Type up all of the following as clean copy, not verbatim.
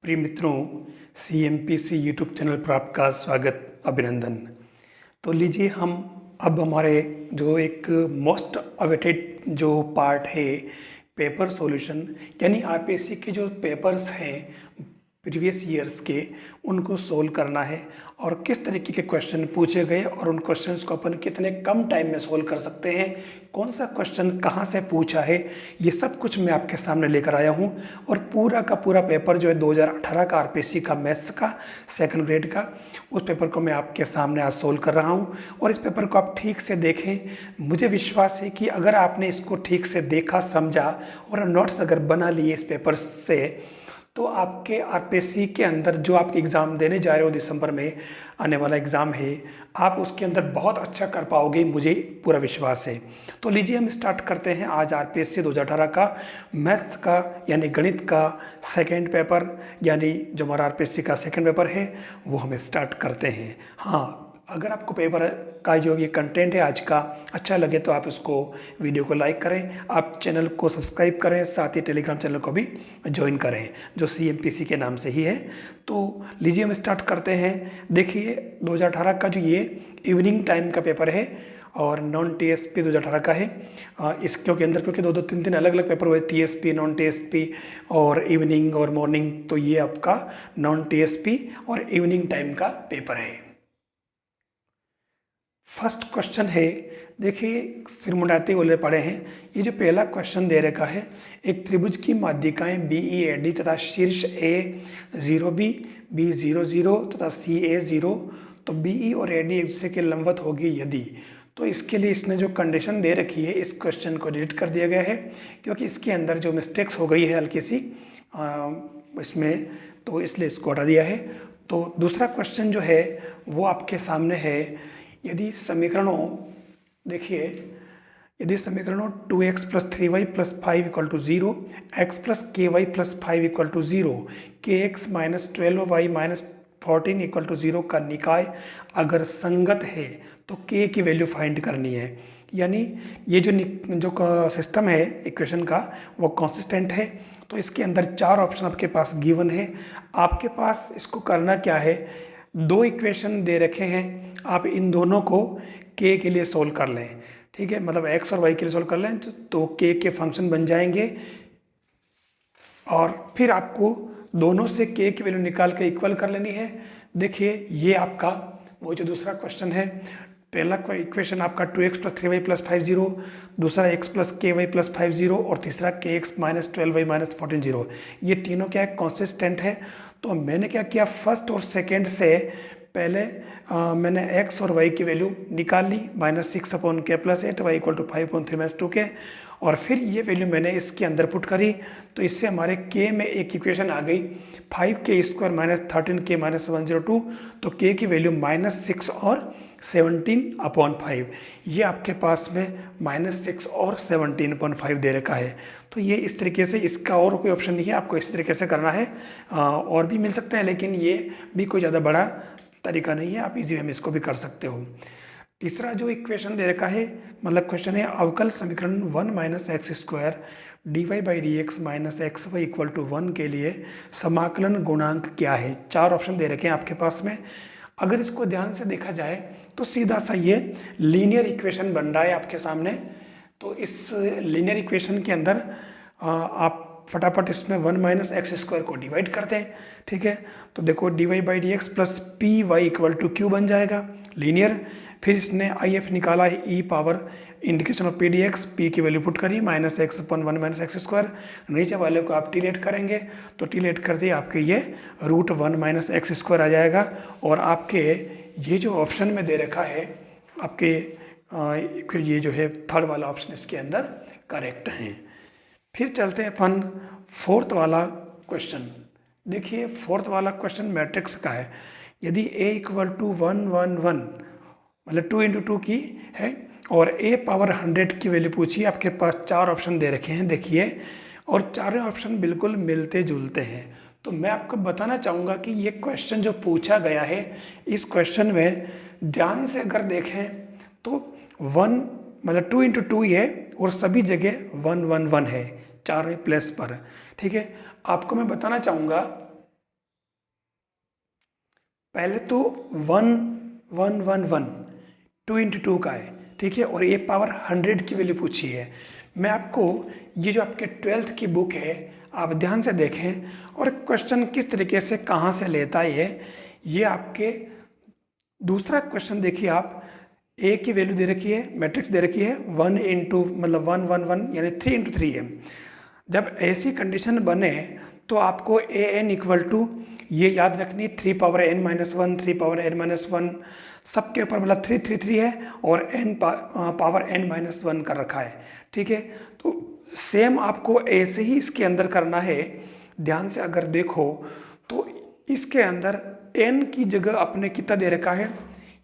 प्रिय मित्रों, CMPC YouTube channel पर आपका स्वागत, अभिनंदन। तो लीजिए हम अब हमारे जो एक मोस्ट अवेटेड जो पार्ट है पेपर सॉल्यूशन, यानी आरपीएससी के जो पेपर्स हैं प्रीवियस ईयर्स के, उनको सोल्व करना है और किस तरीके के क्वेश्चन पूछे गए और उन क्वेश्चंस को अपन कितने कम टाइम में सोल्व कर सकते हैं, कौन सा क्वेश्चन कहाँ से पूछा है, ये सब कुछ मैं आपके सामने लेकर आया हूँ। और पूरा का पूरा पेपर जो है 2018 का आरपीएससी का मैथ्स का सेकंड ग्रेड का, उस पेपर को मैं आपके सामने आज सोल्व कर रहा हूँ। और इस पेपर को आप ठीक से देखें। मुझे विश्वास है कि अगर आपने इसको ठीक से देखा, समझा और नोट्स अगर बना लिए इस पेपर से, तो आपके आरपीएससी के अंदर जो आप एग्ज़ाम देने जा रहे हो, दिसंबर में आने वाला एग्ज़ाम है, आप उसके अंदर बहुत अच्छा कर पाओगे, मुझे पूरा विश्वास है। तो लीजिए हम स्टार्ट करते हैं आज आरपीएससी 2018 का मैथ्स का यानी गणित का सेकंड पेपर, यानी जो हमारा आरपीएससी का सेकंड पेपर है वो हम स्टार्ट करते हैं। हाँ, अगर आपको पेपर का जो ये कंटेंट है आज का अच्छा लगे तो आप इसको वीडियो को लाइक करें, आप चैनल को सब्सक्राइब करें, साथ ही टेलीग्राम चैनल को भी ज्वाइन करें जो CMPC के नाम से ही है। तो लीजिए हम स्टार्ट करते हैं। देखिए 2018 का जो ये इवनिंग टाइम का पेपर है और नॉन TSP 2018 का है। इसके अंदर क्योंकि दो तीन अलग अलग पेपर हुए, TSP, नॉन TSP और इवनिंग और मॉर्निंग, तो ये आपका नॉन TSP और इवनिंग टाइम का पेपर है। फर्स्ट क्वेश्चन है, देखिए सिरमुंडाती वाले पढ़े हैं। ये जो पहला क्वेश्चन दे रखा है, एक त्रिभुज की माध्यिकाएं BEAD तथा शीर्ष A0B, B00 तथा CA0, तो BE और AD एक दूसरे के लंबवत होगी यदि, तो इसके लिए इसने जो कंडीशन दे रखी है, इस क्वेश्चन को डिलीट कर दिया गया है क्योंकि इसके अंदर जो मिस्टेक्स हो गई है हल्की सी इसमें, तो इसलिए इसको हटा दिया है। तो दूसरा क्वेश्चन जो है वो आपके सामने है। यदि समीकरणों, देखिए यदि समीकरणों 2x + 3y + 5 = 0, x + ky + 5 = 0, kx - 12y - 14 = 0 का निकाय अगर संगत है तो k की वैल्यू फाइंड करनी है। यानी ये जो सिस्टम है इक्वेशन का वो कंसिस्टेंट है। तो इसके अंदर चार ऑप्शन आपके पास गिवन है। आपके पास इसको करना क्या है, दो इक्वेशन दे रखे हैं, आप इन दोनों को k के लिए सोल्व कर लें। ठीक है, मतलब x और y के लिए सोल्व कर लें तो k के फंक्शन बन जाएंगे और फिर आपको दोनों से k की वैल्यू निकाल के इक्वल कर लेनी है। देखिए ये आपका वो जो दूसरा क्वेश्चन है, पहला इक्वेशन आपका 2x + 3y + 5 0, दूसरा x + ky + 5 0 और तीसरा kx - 12y - 14 0। ये तीनों क्या है, कॉन्सिस्टेंट है। तो मैंने क्या किया, फर्स्ट और सेकंड से पहले मैंने x और y की वैल्यू निकाल ली, -6/k + 8, y = 5/3 - 2k, और फिर ये वैल्यू मैंने इसके अंदर पुट करी। तो इससे हमारे k में एक इक्वेशन आ गई 5k² - 13k - 102, तो k की वैल्यू -6 और 17/5। ये आपके पास में -6 और 17/5 दे रखा है। तो ये इस तरीके से, इसका और कोई ऑप्शन नहीं है, आपको इस तरीके से करना है। और भी मिल सकते हैं लेकिन ये भी कोई ज़्यादा बड़ा तरीका नहीं है, आप इजी वे में इसको भी कर सकते हो। तीसरा जो इक्वेशन दे रखा है, मतलब क्वेश्चन है, अवकल समीकरण 1 - x² dy/dx - xy = 1 के लिए समाकलन गुणांक क्या है। चार ऑप्शन दे रखे हैं आपके पास में। अगर इसको ध्यान से देखा जाए तो सीधा सा ये लीनियर इक्वेशन बन रहा है आपके सामने। तो इस लीनियर इक्वेशन के अंदर आप फटाफट इसमें 1 - x² को डिवाइड करते हैं। ठीक है, तो देखो dy/dx + py = q बन जाएगा, लीनियर। फिर इसने IF निकाला है, e power indication of pdx, p की वैल्यू पुट करिए -x/1 - x²। नीचे वाले को आप टीलेट करेंगे तो टीलेट कर दिए आपके ये √1 - x² आ जाएगा। और आपके ये जो ऑप्शन में दे रखा है आपके ये जो है थर्ड वाला ऑप्शन इसके अंदर करेक्ट है। फिर चलते हैं अपन फोर्थ वाला क्वेश्चन। देखिए फोर्थ वाला क्वेश्चन मैट्रिक्स का है। यदि a = 1 1 1, मतलब 2 × 2 की है, और a⁻100 की वैल्यू पूछिए। आपके पास चार ऑप्शन दे रखे हैं, देखिए, और चारों ऑप्शन बिल्कुल मिलते जुलते हैं। तो मैं आपको बताना चाहूँगा कि ये क्वेश्चन जो पूछा गया है, इस क्वेश्चन में ध्यान से अगर देखें तो 1 मतलब 2 × 2 ही है और सभी जगह 1 1 1 है, चारों प्लेस पर। ठीक है, आपको मैं बताना चाहूँगा पहले तो 1 1 1 1 2 इंटू 2 का है, ठीक है, और ये पावर 100 की वैल्यू पूछी है। मैं आपको ये जो आपके 12th की बुक है आप ध्यान से देखें और क्वेश्चन किस तरीके से कहाँ से लेता है ये आपके दूसरा क्वेश्चन देखिए आप। ए की वैल्यू दे रखी है, मैट्रिक्स दे रखी है 1 इंटू मतलब 1 1 1 यानी 3 इंटू 3 है। जब ऐसी कंडीशन बने तो आपको ए एन इक्वल टू ये याद रखनी 3 power n minus 1 3 power n minus 1 सबके ऊपर मतलब 3 3 3 है और n पावर n माइनस 1 कर रखा है, ठीक है। तो सेम आपको ऐसे ही इसके अंदर करना है। ध्यान से अगर देखो तो इसके अंदर n की जगह अपने कितना दे रखा है,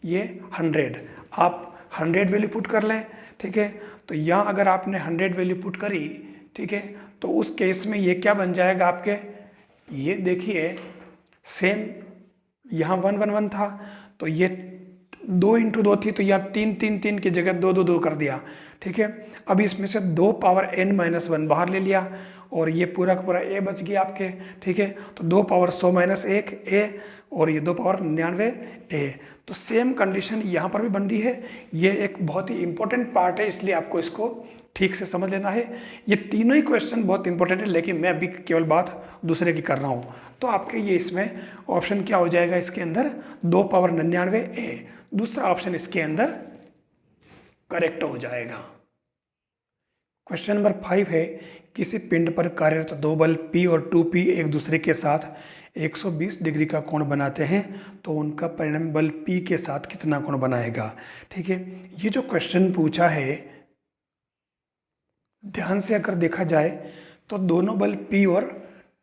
ये 100। आप 100 वैल्यू पुट कर लें, ठीक है। तो यहाँ अगर आपने 100 वैल्यू पुट करी, ठीक है, तो उस केस में ये क्या बन जाएगा आपके, ये देखिए सेम यहाँ 1 1 1 था तो ये 2 इंटू 2 थी तो यहाँ 3 3 3 की जगह 2 2 2 कर दिया, ठीक है। अब इसमें से 2 पावर n माइनस 1 बाहर ले लिया और ये पूरा का पूरा a बच गया आपके, ठीक है। तो 2 पावर 100 माइनस 1 a और ये 2 पावर 99 a। तो सेम कंडीशन यहाँ पर भी बन रही है। ये एक बहुत ही इंपॉर्टेंट पार्ट है, इसलिए आपको इसको ठीक से समझ लेना है। ये तीनों ही क्वेश्चन बहुत इंपॉर्टेंट है, लेकिन मैं अभी केवल बात दूसरे की कर रहा हूँ। तो आपके ये इसमें ऑप्शन क्या हो जाएगा, इसके अंदर 2 पावर 99 a, दूसरा ऑप्शन इसके अंदर करेक्ट हो जाएगा। क्वेश्चन नंबर 5 है, किसी पिंड पर कार्यरत दो बल P और 2P एक दूसरे के साथ 120 डिग्री का कोण बनाते हैं तो उनका परिणामी बल P के साथ कितना कोण बनाएगा, ठीक है। ये जो क्वेश्चन पूछा है ध्यान से अगर देखा जाए तो दोनों बल P और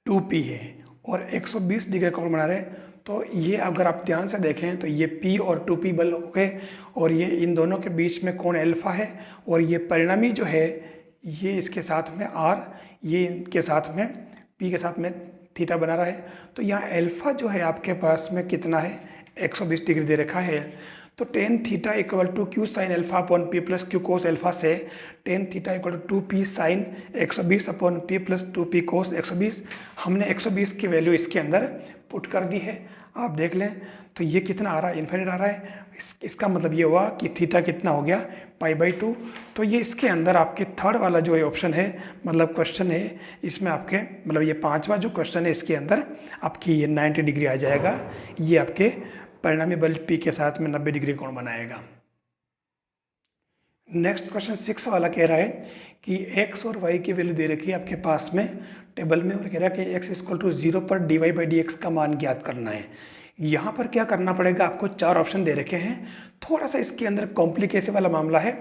2P है और 120 डिग्री का कोण बना रहे हैं। तो ये अगर आप ध्यान से देखें तो ये P और 2P बल हो गए और ये इन दोनों के बीच में कोण अल्फा है और ये परिणामी जो है ये इसके साथ में R, ये इनके साथ में P के साथ में थीटा बना रहा है। तो यहाँ अल्फा जो है आपके पास में कितना है, 120 डिग्री दे रखा है। तो tan theta equal to Q sine alpha upon P plus Q cos alpha से tan theta equal to 2p sine 120 upon P plus 2p cos 120, हमने 120 की वैल्यू इसके अंदर पुट कर दी है। आप देख लें तो ये कितना आ रहा है, इन्फिनिट आ रहा है। इसका मतलब ये हुआ कि थीटा कितना हो गया, π/2। तो ये इसके अंदर आपके थर्ड वाला जो ऑप्शन है मतलब क्वेश्चन है, इसमें आपके मतलब ये पांचवा जो क्वेश्चन है इसके अंदर आपकी ये 90 डिग्री आ जाएगा। ये आपके परिणामी बल P के साथ में 90 डिग्री कोण बनाएगा। नेक्स्ट क्वेश्चन 6 वाला कह रहा है कि x और y की वैल्यू दे रखी है आपके पास में टेबल में और कह रहा है कि x इक्वल टू 0 पर dy/dx का मान ज्ञात करना है। यहाँ पर क्या करना पड़ेगा, आपको 4 ऑप्शन दे रखे हैं। थोड़ा सा इसके अंदर कॉम्प्लिकेशन वाला मामला है।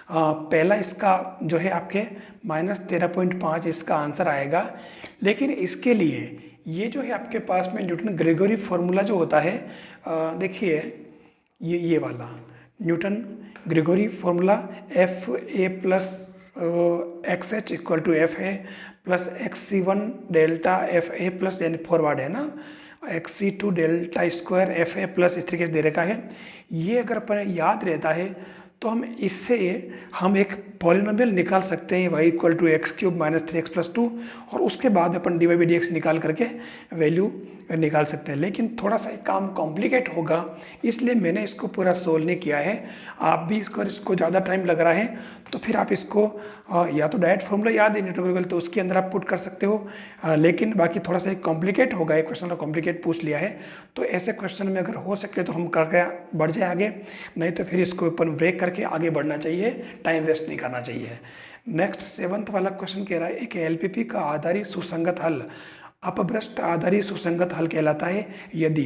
पहला इसका जो है आपके -13.5 इसका आंसर आएगा, लेकिन इसके लिए ये जो है आपके पास में न्यूटन ग्रेगोरी फार्मूला जो होता है, देखिए ये वाला Newton Gregory formula FA plus XH equal to FA plus XC1 delta FA plus यानी फॉरवर्ड है ना, XC2 delta square FA plus इस तरीके से दे रखा है। ये अगर अपन याद रहता है तो हम इससे हम एक पॉलिनोमियल निकाल सकते हैं y equal to x³ minus 3x plus 2 और उसके बाद अपन dy/dx निकाल करके वैल्यू निकाल सकते हैं। लेकिन थोड़ा सा काम कॉम्प्लिकेट होगा, इसलिए मैंने इसको पूरा सोल्व नहीं किया है। आप भी इसको ज़्यादा टाइम लग रहा है तो फिर आप इसको या तो डायरेक्ट फॉर्मूला याद है न्यूटन तो उसके अंदर आप पुट कर सकते हो, लेकिन बाकी थोड़ा सा कॉम्प्लिकेट होगा। एक क्वेश्चन कॉम्प्लिकेट पूछ लिया है तो ऐसे क्वेश्चन में अगर हो सके तो हम करके बढ़ जाए आगे, नहीं तो फिर इसको अपन ब्रेक करके आगे बढ़ना चाहिए, टाइम वेस्ट नहीं करना चाहिए। नेक्स्ट 7th वाला क्वेश्चन कह रहा है एक LPP का आधारी सुसंगत हल अपभ्रष्ट आधारी सुसंगत हल कहलाता है यदि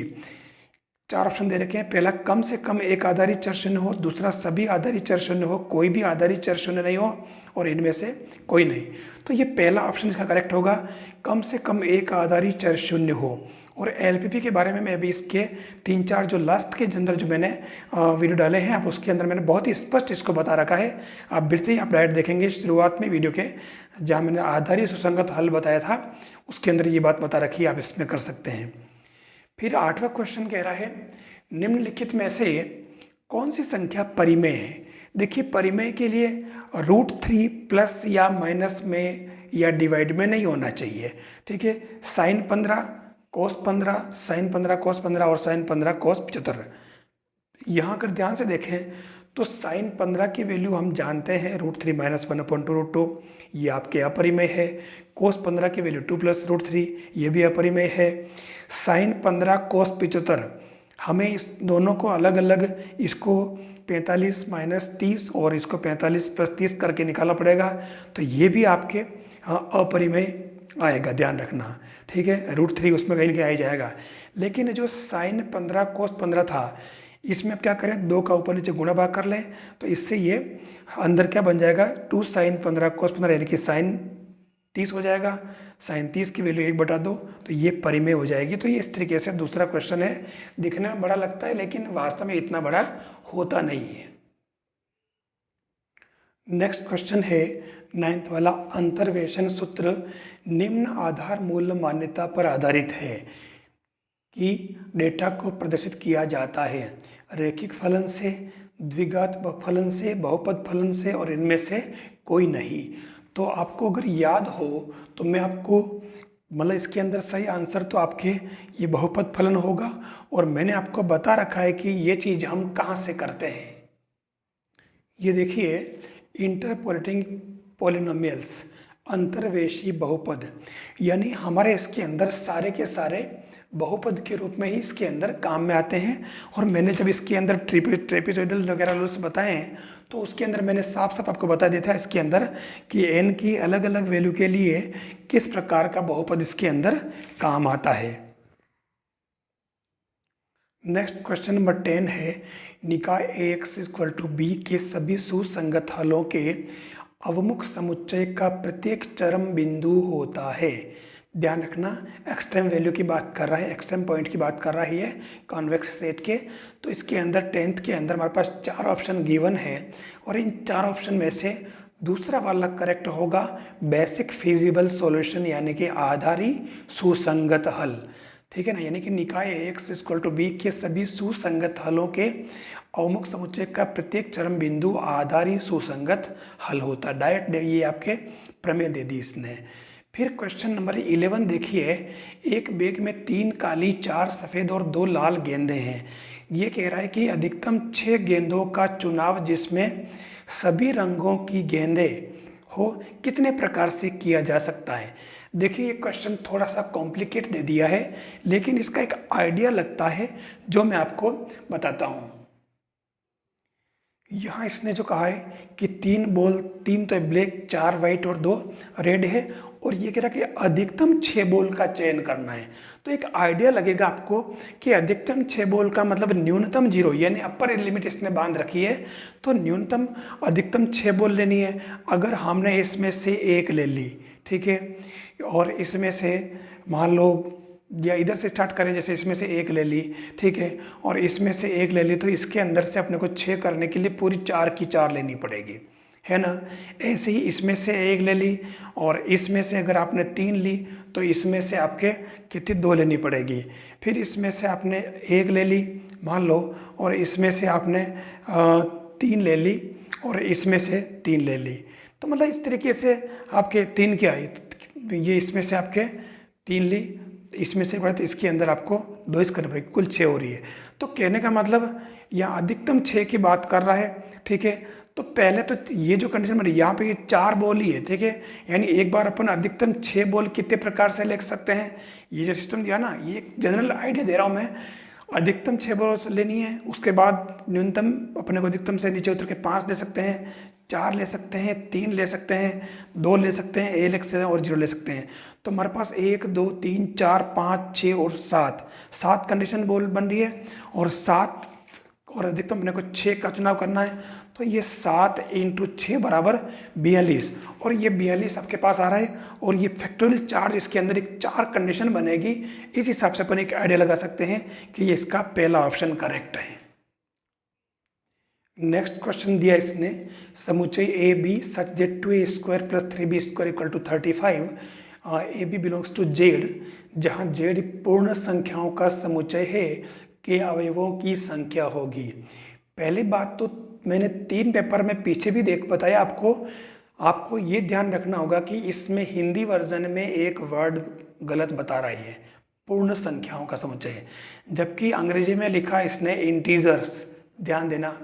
4 ऑप्शन दे रखे हैं। पहला कम से कम एक आधारी चर शून्य हो, दूसरा सभी आधारी चर शून्य हो, कोई भी आधारी चर शून्य नहीं हो और इनमें से कोई नहीं। तो ये पहला ऑप्शन इसका करेक्ट होगा, कम से कम एक आधारी चर शून्य हो। और LPP के बारे में मैं अभी इसके 3-4 जो लास्ट के अंदर जो मैंने वीडियो डाले हैं आप उसके अंदर मैंने बहुत ही स्पष्ट इसको बता रखा है। आप बिल्कुल ही आप डायरेक्ट देखेंगे शुरुआत में वीडियो के जहाँ मैंने आधारी सुसंगत हल बताया था उसके अंदर ये बात बता रखी है, आप इसमें कर सकते हैं। फिर 8वां क्वेश्चन कह रहा है निम्नलिखित में से कौन सी संख्या परिमेय है। देखिए परिमेय के लिए √3 प्लस या माइनस में या डिवाइड में नहीं होना चाहिए, ठीक है। sin 15 cos 15, sin 15, cos 15 और sin 15 cos 75। यहाँ अगर ध्यान से देखें तो sin 15 की वैल्यू हम जानते हैं √3 - 1/2 ये आपके अपरिमेय है। cos 15 की वैल्यू 2 + √3 ये भी अपरिमेय है। sin 15 cos 75 हमें इस दोनों को अलग अलग, इसको 45 - 30 और इसको 45 + 30 करके निकालना पड़ेगा, तो ये भी आपके अपरिमेय आएगा, ध्यान रखना, ठीक है। √3 उसमें कहीं ना कहीं आ ही जाएगा। लेकिन जो sin 15 cos 15 था, इसमें अब क्या करें, 2 का ऊपर नीचे गुणा भाग कर लें, तो इससे ये अंदर क्या बन जाएगा, 2 sin 15 cos 15 यानी कि sin 30 हो जाएगा। sin 30 की वैल्यू 1/2, तो ये परिमेय हो जाएगी। तो ये इस तरीके से दूसरा क्वेश्चन है, दिखने में बड़ा लगता है लेकिन वास्तव में इतना बड़ा होता नहीं है। नेक्स्ट क्वेश्चन है 9th वाला, अंतर्वेशन सूत्र निम्न आधार मूल्य मान्यता पर आधारित है कि डेटा को प्रदर्शित किया जाता है रैखिक फलन से, द्विघात फलन से, बहुपद फलन से और इनमें से कोई नहीं। तो आपको अगर याद हो तो मैं आपको मतलब इसके अंदर सही आंसर तो आपके ये बहुपद फलन होगा, और मैंने आपको बता रखा है कि ये चीज़ हम कहाँ से करते हैं। ये देखिए, इंटरपोलेटिंग पॉलिनोमियल्स, अंतर्वेशी बहुपद, यानी हमारे इसके अंदर सारे के सारे बहुपद के रूप में ही इसके अंदर काम में आते हैं। और मैंने जब इसके अंदर ट्रेपेजॉइडल वगैरह रूल्स बताए हैं तो उसके अंदर मैंने साफ साफ आपको बता दिया था इसके अंदर कि n की अलग अलग वैल्यू के लिए किस प्रकार का बहुपद इसके अंदर काम आता है। नेक्स्ट क्वेश्चन नंबर 10 है, निकाय Ax = b के सभी सुसंगत हलों के अवमुख समुच्चय का प्रत्येक चरम बिंदु होता है। ध्यान रखना, एक्सट्रीम वैल्यू की बात कर रहा है, एक्सट्रीम पॉइंट की बात कर रहा है ये कॉन्वेक्स सेट के। तो इसके अंदर 10th के अंदर हमारे पास 4 ऑप्शन गिवन है, और इन 4 ऑप्शन में से दूसरा वाला करेक्ट होगा, बेसिक फिजिबल सॉल्यूशन यानी कि आधारी सुसंगत हल, ठीक है ना। यानी कि निकाय Ax = b के सभी सुसंगत हलों के अवमुख समुच्चय का प्रत्येक चरम बिंदु आधारी सुसंगत हल होता है। डायरेक्ट ये आपके प्रमेय दे दी इसने। फिर क्वेश्चन नंबर 11 देखिए, एक बैग में 3 काली, 4 सफ़ेद और 2 लाल गेंदें हैं। ये कह रहा है कि अधिकतम 6 गेंदों का चुनाव जिसमें सभी रंगों की गेंदें हो कितने प्रकार से किया जा सकता है। देखिए, ये क्वेश्चन थोड़ा सा कॉम्प्लिकेट दे दिया है, लेकिन इसका एक आइडिया लगता है जो मैं आपको बताता हूँ। यहाँ इसने जो कहा है कि 3 बॉल, 3 तो ब्लैक, 4 वाइट और 2 रेड है, और ये कह रहा है कि अधिकतम 6 बॉल का चयन करना है। तो एक आइडिया लगेगा आपको कि अधिकतम 6 बॉल का मतलब न्यूनतम 0, यानी अपर लिमिट इसने बांध रखी है, तो न्यूनतम अधिकतम 6 बॉल लेनी है। अगर हमने इसमें से एक ले ली, ठीक है, और इसमें से मान लो, या इधर से स्टार्ट करें, जैसे इसमें से एक ले ली, ठीक है, और इसमें से एक ले ली, तो इसके अंदर से अपने को 6 करने के लिए पूरी 4 की 4 लेनी पड़ेगी, है ना। ऐसे ही इसमें से एक ले ली, और इसमें से अगर आपने 3 ली तो इसमें से आपके कितनी 2 लेनी पड़ेगी। फिर इसमें से आपने एक ले ली मान लो, और इसमें से आपने 3 ले ली, और इसमें से 3 ले ली। तो मतलब इस तरीके से आपके 3 क्या है, ये इसमें से आपके 3 ली, इसमें से बढ़े तो इसके अंदर आपको 2 करनी पड़ेगी, कुल 6 हो रही है। तो कहने का मतलब यहाँ अधिकतम 6 की बात कर रहा है, ठीक है। तो पहले तो ये जो कंडीशन बनी, यहाँ पे ये 4 बॉल ही है, ठीक है, यानी एक बार अपन अधिकतम 6 बॉल कितने प्रकार से ले सकते हैं, ये जो सिस्टम दिया ना, ये एक जनरल आइडिया दे रहा हूँ मैं। अधिकतम 6 बॉल लेनी है, उसके बाद न्यूनतम अपने को अधिकतम से नीचे उतर के 5 ले सकते हैं, 4 ले सकते हैं, 3 ले सकते हैं, 2 ले सकते हैं, एक से और 0 ले सकते हैं। तो हमारे पास 1 2 3 4 5 6 और 7 कंडीशन बॉल बन रही है, और 7 और अधिकतम अपने को 6 का चुनाव करना है। तो ये 7 × 6 = 42, और ये 42 आपके पास आ रहा है, और ये फैक्टोरियल चार्ज इसके अंदर एक 4 कंडीशन बनेगी। इस हिसाब से अपन एक आइडिया लगा सकते हैं कि ये इसका पहला ऑप्शन करेक्ट है। नेक्स्ट क्वेश्चन दिया इसने, समुच्चय A B such that 2a² + 3b² = 35, A B belongs to Z, जहाँ जेड पूर्ण संख्याओं का समुच्चय है, के अवयवों की संख्या होगी। पहली बात तो मैंने 3 पेपर में पीछे भी बताया आपको ये ध्यान रखना होगा कि इसमें हिंदी वर्जन में एक वर्ड गलत बता रही है, पूर्ण संख्याओं का समुच्चय है, जबकि अंग्रेजी में लिखा है इसने इंटीजर्स। ध्यान देना,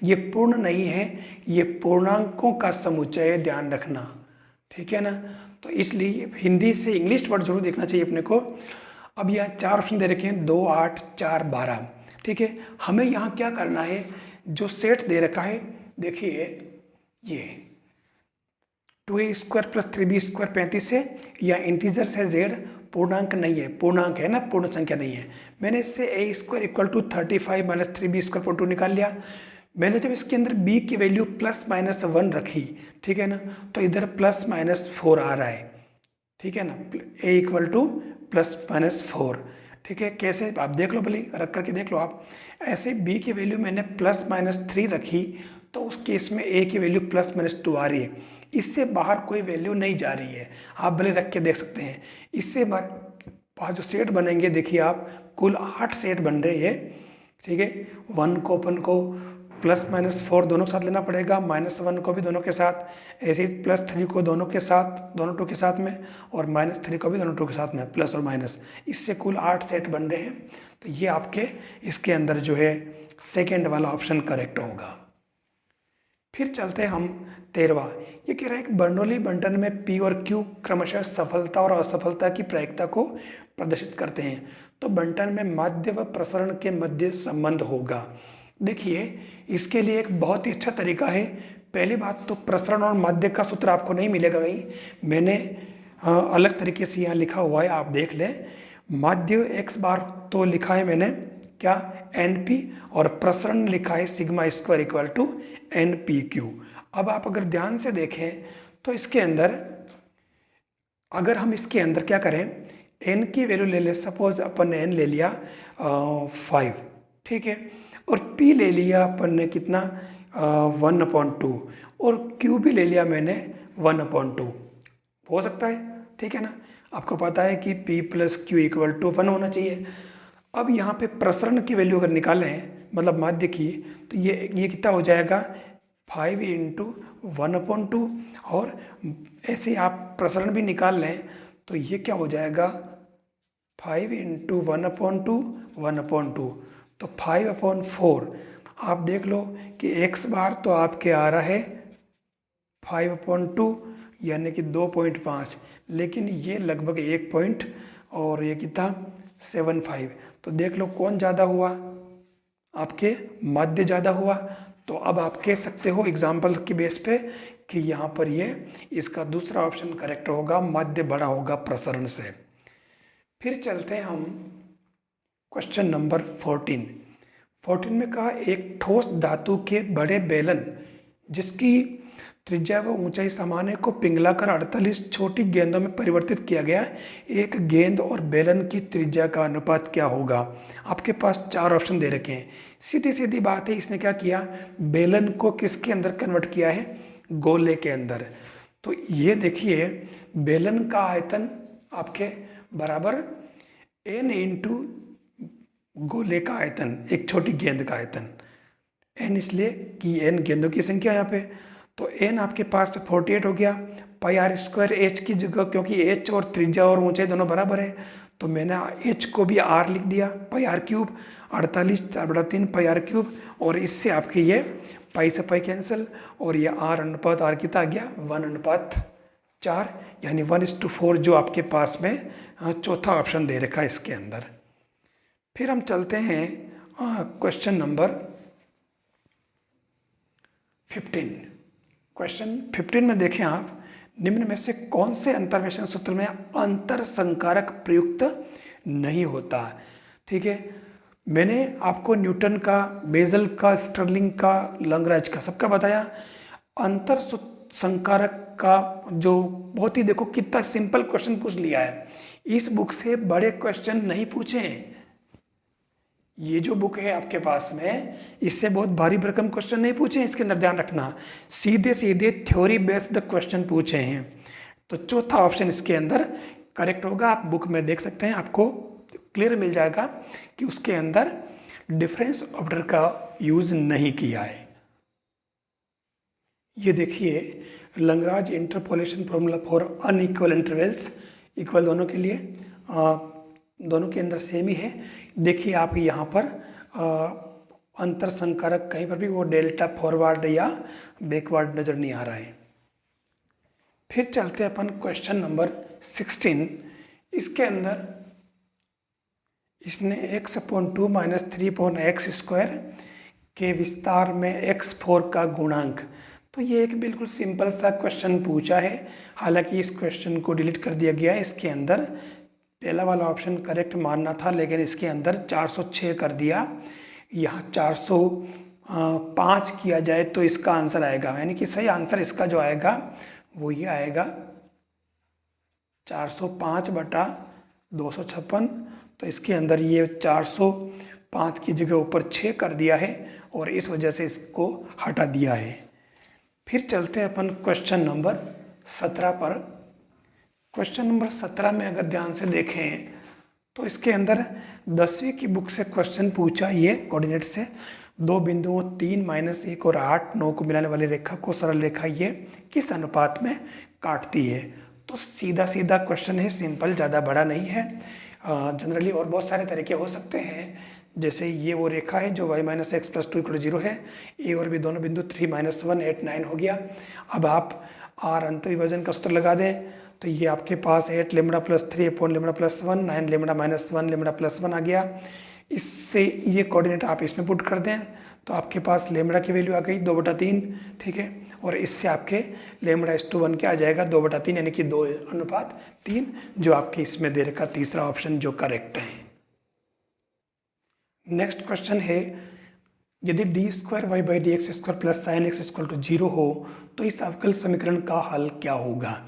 ये पूर्ण नहीं है, ये पूर्णांकों का समुच्चय है, ध्यान रखना, ठीक है ना। तो इसलिए हिंदी से इंग्लिश वर्ड जरूर देखना चाहिए अपने को। अब यहाँ 4 ऑप्शन दे रखे हैं, 2, 8, 4, 12, ठीक है। हमें यहाँ क्या करना है, जो सेट दे रखा है, देखिए ये 2a² + 3b² 35 है, या इंटीजर्स है z, पूर्णांक नहीं है, पूर्णांक है ना, पूर्ण संख्या नहीं है। मैंने इससे a² = 35 - 3b² 2 निकाल लिया। मैंने जब इसके अंदर b की वैल्यू +-1 रखी, ठीक है ना, तो इधर +-4 आ रहा है, ठीक है ना, a = +-4, ठीक है। कैसे आप देख लो, भले रख करके देख लो आप। ऐसे b की वैल्यू मैंने +-3 रखी, तो उस केस में a की वैल्यू +-2 आ रही है, इससे बाहर कोई वैल्यू नहीं जा रही है, आप भले रख के देख सकते हैं। इससे बाहर जो सेट बनेंगे, देखिए आप, कुल 8 सेट बन रहे हैं, ठीक है। 1 को अपन को +-4 दोनों के साथ लेना पड़ेगा, -1 को भी दोनों के साथ, ऐसे ही +3 को दोनों के साथ, दोनों टू के साथ में, और -3 को भी दोनों टू के साथ में, प्लस और माइनस, इससे कुल 8 सेट बन रहे हैं। तो ये आपके इसके अंदर जो है सेकेंड वाला ऑप्शन करेक्ट होगा। फिर चलते हैं हम 13वां। ये कह रहा है कि बर्नौली बंटन में P और Q क्रमशः सफलता और असफलता की प्रायिकता को प्रदर्शित करते हैं, तो बंटन में माध्य व प्रसरण के मध्य संबंध होगा। देखिए, इसके लिए एक बहुत ही अच्छा तरीका है। पहली बात तो प्रसरण और माध्य का सूत्र आपको नहीं मिलेगा कहीं, मैंने अलग तरीके से यहाँ लिखा हुआ है, आप देख लें। माध्य x बार तो लिखा है मैंने क्या, NP, और प्रसरण लिखा है σ² = NPQ। अब आप अगर ध्यान से देखें तो इसके अंदर, अगर हम इसके अंदर क्या करें, n की वैल्यू ले ले, सपोज अपन ने n ले लिया 5, ठीक है, और p ले लिया अपन ने कितना 1/2, और q भी ले लिया मैंने 1/2, हो सकता है, ठीक है ना। आपको पता है कि p + q = 1 होना चाहिए। अब यहाँ पे प्रसरण की वैल्यू अगर निकालें, मतलब माध्य की, तो ये कितना हो जाएगा, 5 × 1/2, और ऐसे आप प्रसरण भी निकाल लें तो ये क्या हो जाएगा, 5 × 1/2, 1/2, तो 5/4। आप देख लो कि x बार तो आपके आ रहा है 5/2, यानी कि 2.5, लेकिन ये लगभग 1 पॉइंट, और ये कितना 7.5। तो देख लो कौन ज़्यादा हुआ, आपके माध्य ज़्यादा हुआ। तो अब आप कह सकते हो एग्जाम्पल की बेस पे कि यहाँ पर ये इसका दूसरा ऑप्शन करेक्ट होगा, माध्य बड़ा होगा प्रसरण से। फिर चलते हैं हम क्वेश्चन नंबर 14 में कहा, एक ठोस धातु के बड़े बेलन जिसकी त्रिज्या व ऊंचाई समान है को पिघलाकर 48 छोटी गेंदों में परिवर्तित किया गया। एक गेंद और बेलन की त्रिज्या का अनुपात क्या होगा। आपके पास 4 ऑप्शन दे रखे हैं। सीधी सीधी बात है, इसने क्या किया, बेलन को किसके अंदर कन्वर्ट किया है, गोले के अंदर। तो ये देखिए, बेलन का आयतन आपके बराबर n × गोले का आयतन, एक छोटी गेंद का आयतन, n इसलिए कि n गेंदों की संख्या यहाँ पे, तो n आपके पास तो 48 हो गया, πr² h की जगह, क्योंकि h और त्रिज्या और ऊंचाई दोनों बराबर है, तो मैंने h को भी r लिख दिया, πr3, 48 4/3 πr3, और इससे आपके ये पाई से पाई कैंसिल, और ये r कितना आ गया, 1/4, यानी 1:4 जो आपके पास में चौथा ऑप्शन दे रखा है इसके अंदर। फिर हम चलते हैं क्वेश्चन नंबर 15। क्वेश्चन 15 में देखें आप, निम्न में से कौन से अंतर्वेशन सूत्र में अंतर संकारक प्रयुक्त नहीं होता। ठीक है, मैंने आपको न्यूटन का, बेजल का, स्टर्लिंग का, लैग्रांज का सबका बताया। अंतर संकारक का जो बहुत ही, देखो कितना सिंपल क्वेश्चन पूछ लिया है, इस बुक से बड़े क्वेश्चन नहीं पूछे हैं। ये जो बुक है आपके पास में, इससे बहुत भारी भरकम क्वेश्चन नहीं पूछे हैं, इसके अंदर ध्यान रखना, सीधे सीधे थ्योरी बेस्ड क्वेश्चन पूछे हैं। तो चौथा ऑप्शन इसके अंदर करेक्ट होगा। आप बुक में देख सकते हैं, आपको क्लियर मिल जाएगा कि उसके अंदर डिफरेंस ऑर्डर का यूज नहीं किया है। ये देखिए, Lagrange interpolation formula for unequal intervals, equal दोनों के लिए, दोनों के अंदर सेम ही है। देखिए आप यहाँ पर अंतर संकारक कहीं पर भी वो डेल्टा फॉरवर्ड या बैकवर्ड नज़र नहीं आ रहा है। फिर चलते हैं अपन क्वेश्चन नंबर 16। इसके अंदर इसने x/2 - 3/x² के विस्तार में x4 का गुणांक, तो ये एक बिल्कुल सिंपल सा क्वेश्चन पूछा है। हालांकि इस क्वेश्चन को डिलीट कर दिया गया है। इसके अंदर पहला वाला ऑप्शन करेक्ट मानना था, लेकिन इसके अंदर 406 कर दिया। यहाँ 405 किया जाए तो इसका आंसर आएगा, यानी कि सही आंसर इसका जो आएगा वो ये आएगा 405/256। तो इसके अंदर ये 405 की जगह ऊपर 6 कर दिया है और इस वजह से इसको हटा दिया है। फिर चलते हैं अपन क्वेश्चन नंबर 17 पर। क्वेश्चन नंबर 17 में अगर ध्यान से देखें तो इसके अंदर 10वीं की बुक से क्वेश्चन पूछा, ये कोऑर्डिनेट से दो बिंदुओं 3, -1 और 8, 9 को मिलाने वाली रेखा को सरल रेखा ये किस अनुपात में काटती है। तो सीधा सीधा क्वेश्चन है, सिंपल, ज़्यादा बड़ा नहीं है। जनरली और बहुत सारे तरीके हो सकते हैं, जैसे ये वो रेखा है जो y - x + 2 = 0 है। ए और बी दोनों बिंदु 3, -1, 8, 9 हो गया। अब आप आर अंत विभाजन का सूत्र लगा दें तो ये आपके पास 8 λ + 3/λ + 1, 9 λ - 1 λ + 1 आ गया। इससे ये कोऑर्डिनेट आप इसमें पुट कर दें तो आपके पास लैम्बडा की वैल्यू आ गई 2/3, ठीक है। और इससे आपके λ/1 क्या आ जाएगा 2/3, यानी कि 2:3, जो आपके इसमें दे रखा तीसरा ऑप्शन जो करेक्ट है। नेक्स्ट क्वेश्चन है, यदि d² y/dx² + sin x = 0 हो तो इस अवकल समीकरण का हल क्या होगा।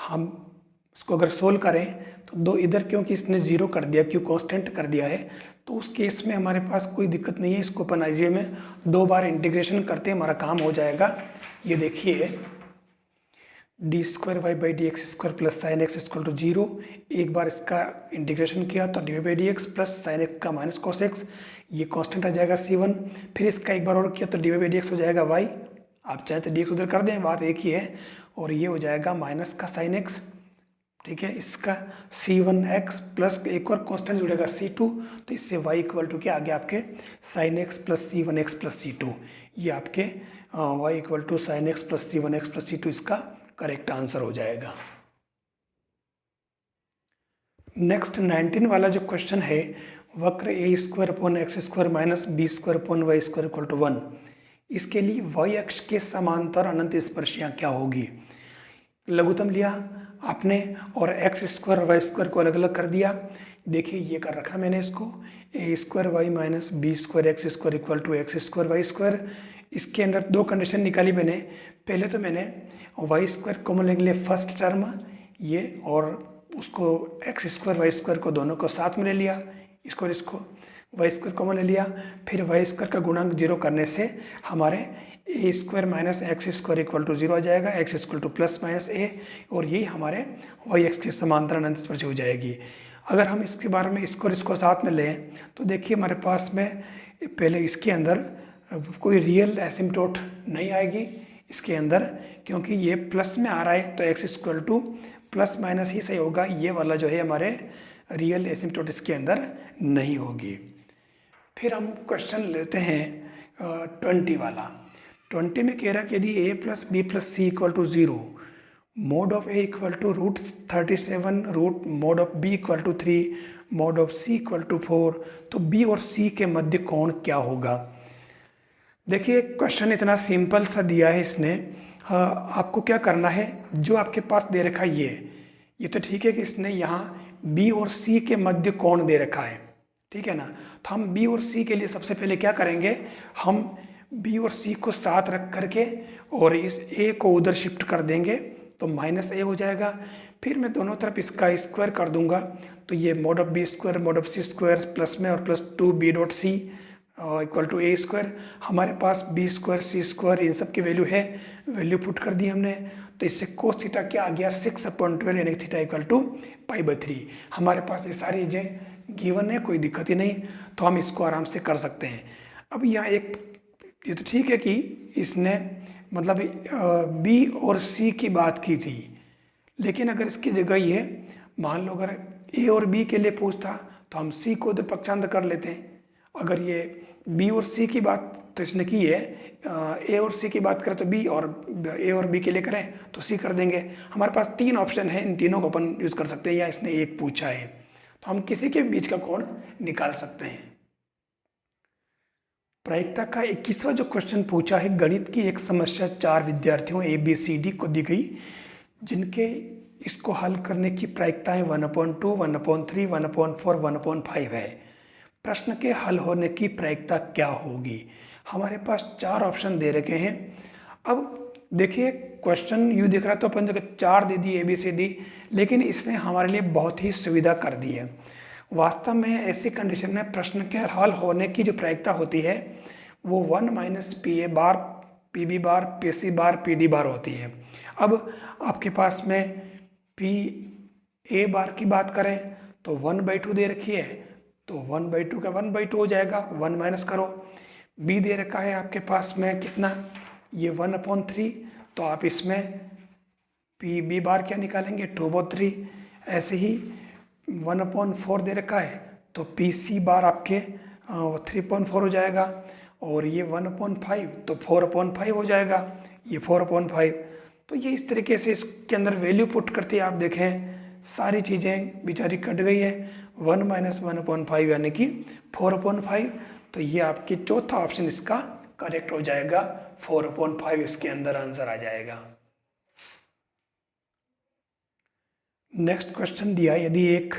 हम इसको अगर सोल्व करें तो दो इधर, क्योंकि इसने 0 कर दिया, क्यों कांस्टेंट कर दिया है, तो उस केस में हमारे पास कोई दिक्कत नहीं है। इसको अपन आईजीए में 2 बार इंटीग्रेशन करते हमारा काम हो जाएगा। ये देखिए d² y/dx² + sin x = 0, एक बार इसका इंटीग्रेशन किया तो dy/dx + sin x का -cos x, ये कांस्टेंट आ जाएगा c1। फिर इसका एक बार और किया तो dy/dx हो जाएगा y, आप चाहे तो dx उधर कर दें, बात एक ही है। और ये हो जाएगा माइनस का sin x, ठीक है। इसका c1x प्लस एक और कांस्टेंट जुड़ेगा c2, तो इससे y = क्या आ गया आपके sin x + c1x + c2। ये आपके y = sin x + c1x + c2 इसका करेक्ट आंसर हो जाएगा। नेक्स्ट 19 वाला जो क्वेश्चन है, वक्र a² / x² - b² / y² = 1, इसके लिए y अक्ष के समांतर अनंत स्पर्शियाँ क्या होगी। लघुत्तम लिया आपने और x² और y² को अलग अलग कर दिया। देखिए ये कर रखा मैंने इसको, a² y - b² x² = x² y²। इसके अंदर दो कंडीशन निकाली मैंने। पहले तो मैंने y² कॉमन लेने के लिए फर्स्ट टर्म ये, और उसको x² y² को दोनों को साथ में ले लिया, इसको और इसको y² कॉमन ले लिया। फिर y² का गुणांक 0 करने से हमारे a² - x² = 0 आ जाएगा, x = ± a, और यही हमारे y अक्ष के समांतर अनंत स्पर्शी हो जाएगी। अगर हम इसके बारे में इसको और इसको साथ में लें तो देखिए हमारे पास में पहले इसके अंदर कोई रियल एसिम्प्टोट नहीं आएगी इसके अंदर, क्योंकि ये प्लस में आ रहा है तो x = ± ही सही होगा। ये वाला जो है हमारे रियल एसिम्प्टोट इसके अंदर नहीं होगी। फिर हम क्वेश्चन लेते हैं 20 वाला। 20 में कह रहा है कि यदि a + b + c = 0, mod of a = √37, mod of b = 3, mod of c = 4, तो b और c के मध्य कोण क्या होगा। देखिए क्वेश्चन इतना सिंपल सा दिया है इसने। आपको क्या करना है, जो आपके पास दे रखा है ये तो ठीक है कि इसने यहाँ b और c के मध्य कोण दे रखा है, ठीक है ना। तो हम b और c के लिए सबसे पहले क्या करेंगे, हम b और c को साथ रख करके और इस a को उधर शिफ्ट कर देंगे तो -a हो जाएगा। फिर मैं दोनों तरफ इसका स्क्वायर कर दूंगा तो ये mod of b² mod of c² plus में और प्लस 2b.c = a²। हमारे पास b² c² इन सब की वैल्यू है, वैल्यू पुट कर दी हमने। तो इससे cos थीटा क्या आ गया 6/12, यानी थीटा = π/3। हमारे पास ये सारी चीज़ें गिवन है, कोई दिक्कत ही नहीं, तो हम इसको आराम से कर सकते हैं। अब यहाँ ये तो ठीक है कि इसने मतलब बी और सी की बात की थी, लेकिन अगर इसकी जगह ये मान लो अगर ए और बी के लिए पूछता तो हम सी को पक्षांतर कर लेते हैं। अगर ये बी और सी की बात तो इसने की है, ए और सी की बात करें तो बी, और ए और बी के लिए करें तो सी कर देंगे। हमारे पास 3 ऑप्शन है, इन तीनों को अपन यूज़ कर सकते हैं, या इसने एक पूछा है तो हम किसी के बीच का कोण निकाल सकते हैं। प्रायिकता का 21वां जो क्वेश्चन पूछा है, गणित की एक समस्या 4 विद्यार्थियों ABCD को दी गई, जिनके इसको हल करने की प्रायिकताएं 1/2, 1/3, 1/4, 1/5 है। प्रश्न के हल होने की प्रायिकता क्या होगी? हमारे पास 4 ऑप्शन दे रखे हैं। अब देखिए क्वेश्चन यूँ दिख रहा है तो अपन जगह 4 दे दिए ABCD, लेकिन इसने हमारे लिए बहुत ही सुविधा कर दी है। वास्तव में ऐसी कंडीशन में प्रश्न के हल होने की जो प्रायिकता होती है वो 1 - PA बार, PB बार, PC बार, PD बार होती है। अब आपके पास में PA बार की बात करें तो 1/2 दे रखी है, तो 1/2 का 1/2 हो जाएगा, 1 माइनस करो। B दे रखा है आपके पास में कितना, ये 1/3, तो आप इसमें PB बार क्या निकालेंगे, 2/3। ऐसे ही 1/4 दे रखा है तो PC बार आपके 3/4 हो जाएगा, और ये 1/5 तो 4/5 हो जाएगा, ये 4/5। तो ये इस तरीके से इसके अंदर वैल्यू पुट करती है। आप देखें सारी चीज़ें बेचारी कट गई है, 1 - 1/5 यानी कि 4/5। तो ये आपके चौथा ऑप्शन इसका करेक्ट हो जाएगा, 4/5 इसके अंदर आंसर आ जाएगा। नेक्स्ट क्वेश्चन दिया, यदि एक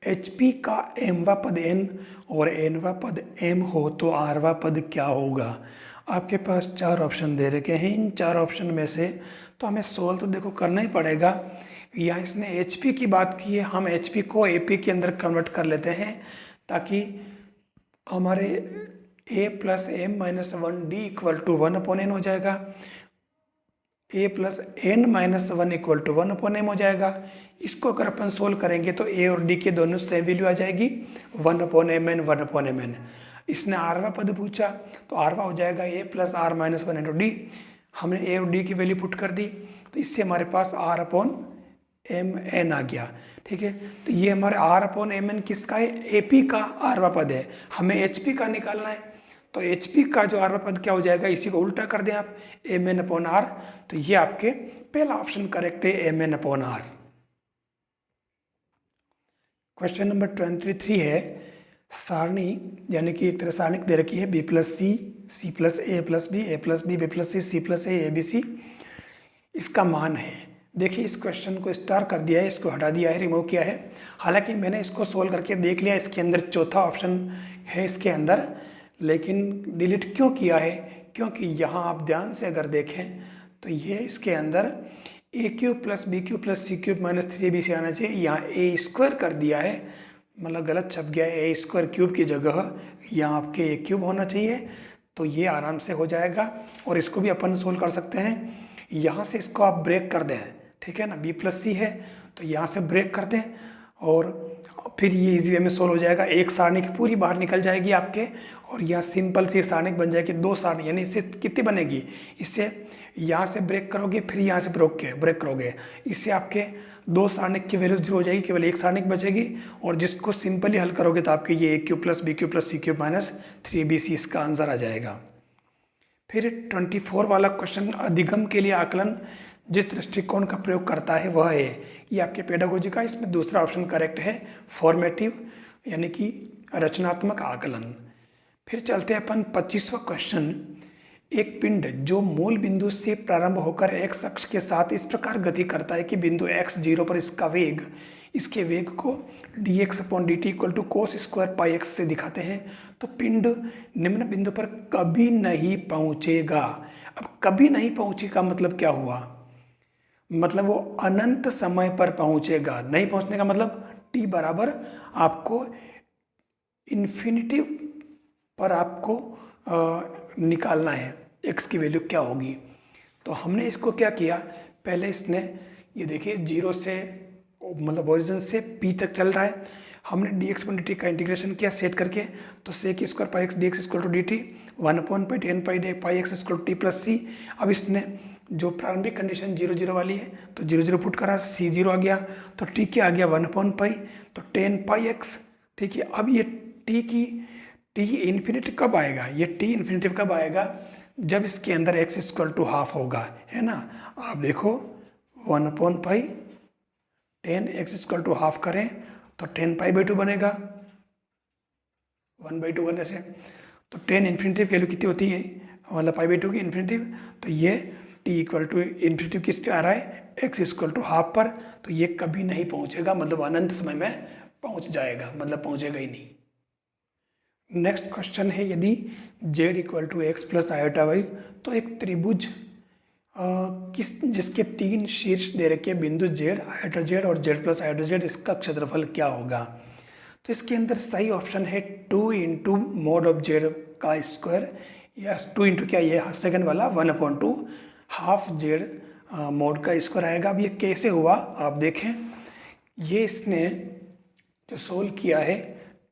HP का mवां पद n और nवां पद m हो तो rवां पद क्या होगा? आपके पास 4 ऑप्शन दे रखे हैं। इन 4 ऑप्शन में से तो हमें सोल्व तो देखो करना ही पड़ेगा। यहाँ इसने HP की बात की है, हम HP को AP के अंदर कन्वर्ट कर लेते हैं ताकि हमारे a + m - 1d = 1/n हो जाएगा, a + n - 1 = 1/m हो जाएगा। इसको अगर अपन सोल्व करेंगे तो a और d के दोनों सेम वैल्यू आ जाएगी, 1/mn 1/mn। इसने rवां पद पूछा तो rवां हो जाएगा a + r - 1 × d। हमने a और d की वैल्यू पुट कर दी तो इससे हमारे पास r/mn आ गया। ठीक है, तो ये हमारे r/mn किसका है, AP का rवां पद है। हमें HP का निकालना है, तो HP का जो rवां पद क्या हो जाएगा, इसी को उल्टा कर दें आप, mn/r। तो ये आपके पहला ऑप्शन करेक्ट है, mn/r। क्वेश्चन नंबर 23 है, सारणी यानी कि एक तरह सारणिक दे रखी है B + C, C + A + B, A + B, B + C, C + A, ABC। इसका मान है। देखिए इस क्वेश्चन को स्टार कर दिया है, इसको हटा दिया है, रिमूव किया है। हालांकि मैंने इसको सोल्व करके देख लिया, इसके अंदर चौथा ऑप्शन है इसके अंदर, लेकिन डिलीट क्यों किया है, क्योंकि यहाँ आप ध्यान से अगर देखें तो ये इसके अंदर a³ + b³ + c³ - 3abc आना चाहिए, यहाँ a² कर दिया है, मतलब गलत छप गया है, a² क्यूब की जगह यहाँ आपके a³ होना चाहिए। तो ये आराम से हो जाएगा, और इसको भी अपन सोल्व कर सकते हैं। यहाँ से इसको आप ब्रेक कर दें, ठीक है ना, B + C है तो यहाँ से ब्रेक कर दें, और फिर ये इजी वे में सोल्व हो जाएगा। एक सारणी की पूरी बाहर निकल जाएगी आपके, और यहाँ सिंपल सी सारणी बन जाएगी, 2 सारणी, यानी इससे कितनी बनेगी, इससे यहाँ से ब्रेक करोगे फिर यहाँ से ब्रेक करोगे, इससे आपके 2 सारणी की वैल्यू 0 हो जाएगी, केवल एक सारणी बचेगी। और जिसको सिंपली हल करोगे तो आपके ये a³ + b³ + c³ - 3abc इसका आंसर आ जाएगा। फिर 24 वाला क्वेश्चन, अधिगम के लिए आकलन जिस दृष्टिकोण का प्रयोग करता है वह है, ये आपके पेडागोजी का, इसमें दूसरा ऑप्शन करेक्ट है, फॉर्मेटिव यानी कि रचनात्मक आकलन। फिर चलते हैं अपन 25वां क्वेश्चन, एक पिंड जो मूल बिंदु से प्रारंभ होकर x अक्ष के साथ इस प्रकार गति करता है कि बिंदु x0 पर इसके वेग को dx/dt = cos² πx से दिखाते हैं, तो पिंड निम्न बिंदु पर कभी नहीं पहुंचेगा। अब कभी नहीं पहुंचेगा मतलब क्या हुआ, मतलब वो अनंत समय पर पहुंचेगा। नहीं पहुंचने का मतलब t बराबर आपको इन्फिनिटी पर आपको निकालना है x की वैल्यू क्या होगी। तो हमने इसको क्या किया, पहले इसने ये देखिए 0 से मतलब ओरिजिन से p तक चल रहा है, हमने dx/dt का इंटीग्रेशन किया सेट करके, तो sec² πx dx = dt 1/10 πx = t + c। अब इसने जो प्रारंभिक कंडीशन 0 0 वाली है तो 0 0 पुट करा, c0 आ गया, तो t क्या आ गया 1/π, तो 10 πx, ठीक है। अब ये टी इन्फिनिटी कब आएगा, ये टी इन्फिनिटी कब आएगा, जब इसके अंदर एक्स इक्वल टू हाफ होगा, है ना। आप देखो 1/पाई 10 एक्स इक्वल टू हाफ करें तो 10 पाई/2 बनेगा, 1/2 करने से। तो 10 इन्फिनिटी वैल्यू कितनी होती है, मतलब पाई/2 की इन्फिनिटी। तो ये टी इक्वल टू इन्फिनिटी किस पे आ रहा है, एक्स इक्वल टू हाफ पर। तो ये कभी नहीं पहुंचेगा, मतलब अनंत समय में पहुंच जाएगा, मतलब पहुंचेगा ही नहीं। नेक्स्ट क्वेश्चन है, यदि z equal to X plus iota Y, तो एक त्रिभुज जिसके 3 शीर्ष दे रखे बिंदु z, आयोटा z और z प्लस आयोटा z, इसका क्षेत्रफल क्या होगा। तो इसके अंदर सही ऑप्शन है 2 इंटू मोड ऑफ z का स्क्वायर, या 2 इंटू क्या, ये सेकंड वाला 1/2 हाफ z मोड का स्क्वायर आएगा। अब ये कैसे हुआ आप देखें, ये इसने जो सोल्व किया है,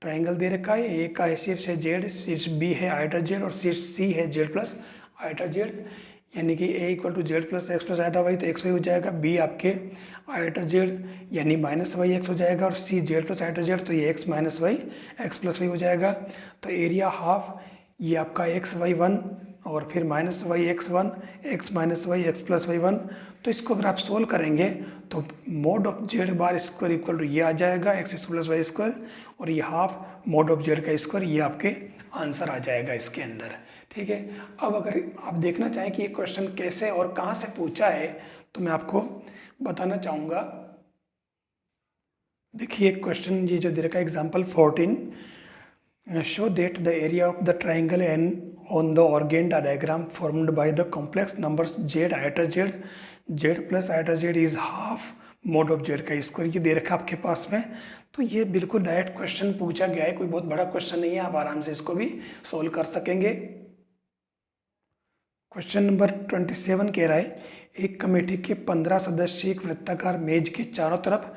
ट्राइंगल दे रखा है, ए का शीर्ष है जेड, शीर्ष बी है आयोटा जेड और शीर्ष सी है जेड प्लस आयोटा जेड, यानी कि A equal to Z plus X plus iota Y, तो एक्स वाई हो जाएगा, बी आपके आयोटा जेड यानी माइनस वाई एक्स हो जाएगा, और C Z plus iota Z, तो ये X minus Y X plus Y हो जाएगा। तो एरिया हाफ ये आपका एक्स वाई 1 और फिर minus Y X 1, X minus Y X plus Y 1। तो इसको अगर आप सोल्व करेंगे तो mod of Z bar square equal to ये आ जाएगा X square plus Y square, और ये हाफ मोड ऑफ जेड का स्क्वायर, ये आपके आंसर आ जाएगा इसके अंदर। ठीक है। अब अगर आप देखना चाहें कि ये क्वेश्चन कैसे और कहाँ से पूछा है, तो मैं आपको बताना चाहूँगा। देखिए क्वेश्चन ये जो दे रखा है example 14, show that the area of the triangle n on the organed diagram formed by the complex numbers z iota z, z plus iota z is half mod of z का square, ये दे रखा है आपके पास में। तो ये बिल्कुल direct question पूछा गया है, कोई बहुत बड़ा क्वेश्चन नहीं है, आप आराम से इसको भी सोल्व कर सकेंगे। क्वेश्चन नंबर 27 कह रहा है, एक कमेटी के 15 सदस्य एक वृत्ताकार मेज के चारों तरफ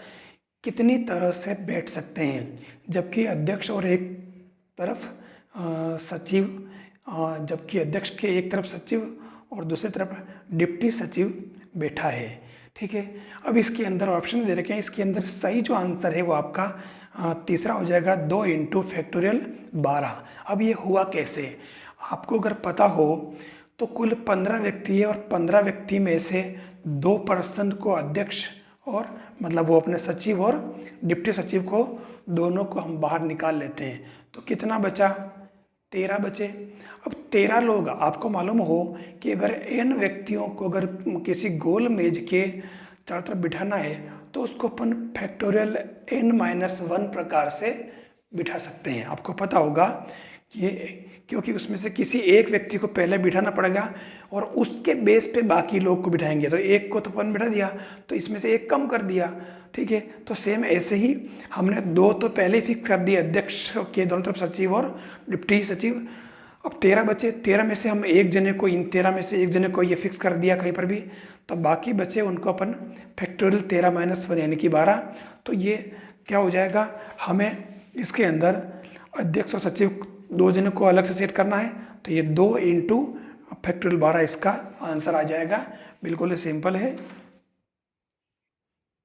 कितनी तरह से बैठ सकते हैं, जबकि अध्यक्ष और एक तरफ सचिव, जबकि अध्यक्ष के एक तरफ सचिव और दूसरी तरफ डिप्टी सचिव बैठा है। ठीक है। अब इसके अंदर ऑप्शन दे रखे हैं, इसके अंदर सही जो आंसर है वो आपका तीसरा हो जाएगा 2 इंटू फैक्टोरियल 12। अब ये हुआ कैसे, आपको अगर पता हो तो कुल 15 व्यक्ति है, और 15 व्यक्ति में से 2% को अध्यक्ष और मतलब वो अपने सचिव और डिप्टी सचिव को दोनों को हम बाहर निकाल लेते हैं, तो कितना बचा, 13 बचे। अब 13 लोग, आपको मालूम हो कि अगर n व्यक्तियों को अगर किसी गोल मेज के चारों तरफ बिठाना है तो उसको अपन फैक्टोरियल n-1 प्रकार से बिठा सकते हैं। आपको पता होगा ये, क्योंकि उसमें से किसी एक व्यक्ति को पहले बिठाना पड़ेगा और उसके बेस पे बाकी लोग को बिठाएंगे। तो एक को तो अपन बिठा दिया, तो इसमें से एक कम कर दिया। ठीक है। तो सेम ऐसे ही हमने 2 तो पहले ही फिक्स कर दिए, अध्यक्ष के दोनों तरफ सचिव और डिप्टी सचिव। अब 13 बचे, 13 में से हम एक जने को, इन 13 में से एक जने को ये फिक्स कर दिया कहीं पर भी, तो बाकी बचे उनको अपन फैक्टोरियल 13-1 यानी कि 12। तो ये क्या हो जाएगा, हमें इसके अंदर अध्यक्ष और सचिव 2 जने को अलग से सेट करना है, तो ये 2 इंटू फैक्टोरियल 12 इसका आंसर आ जाएगा। बिल्कुल ही सिंपल है।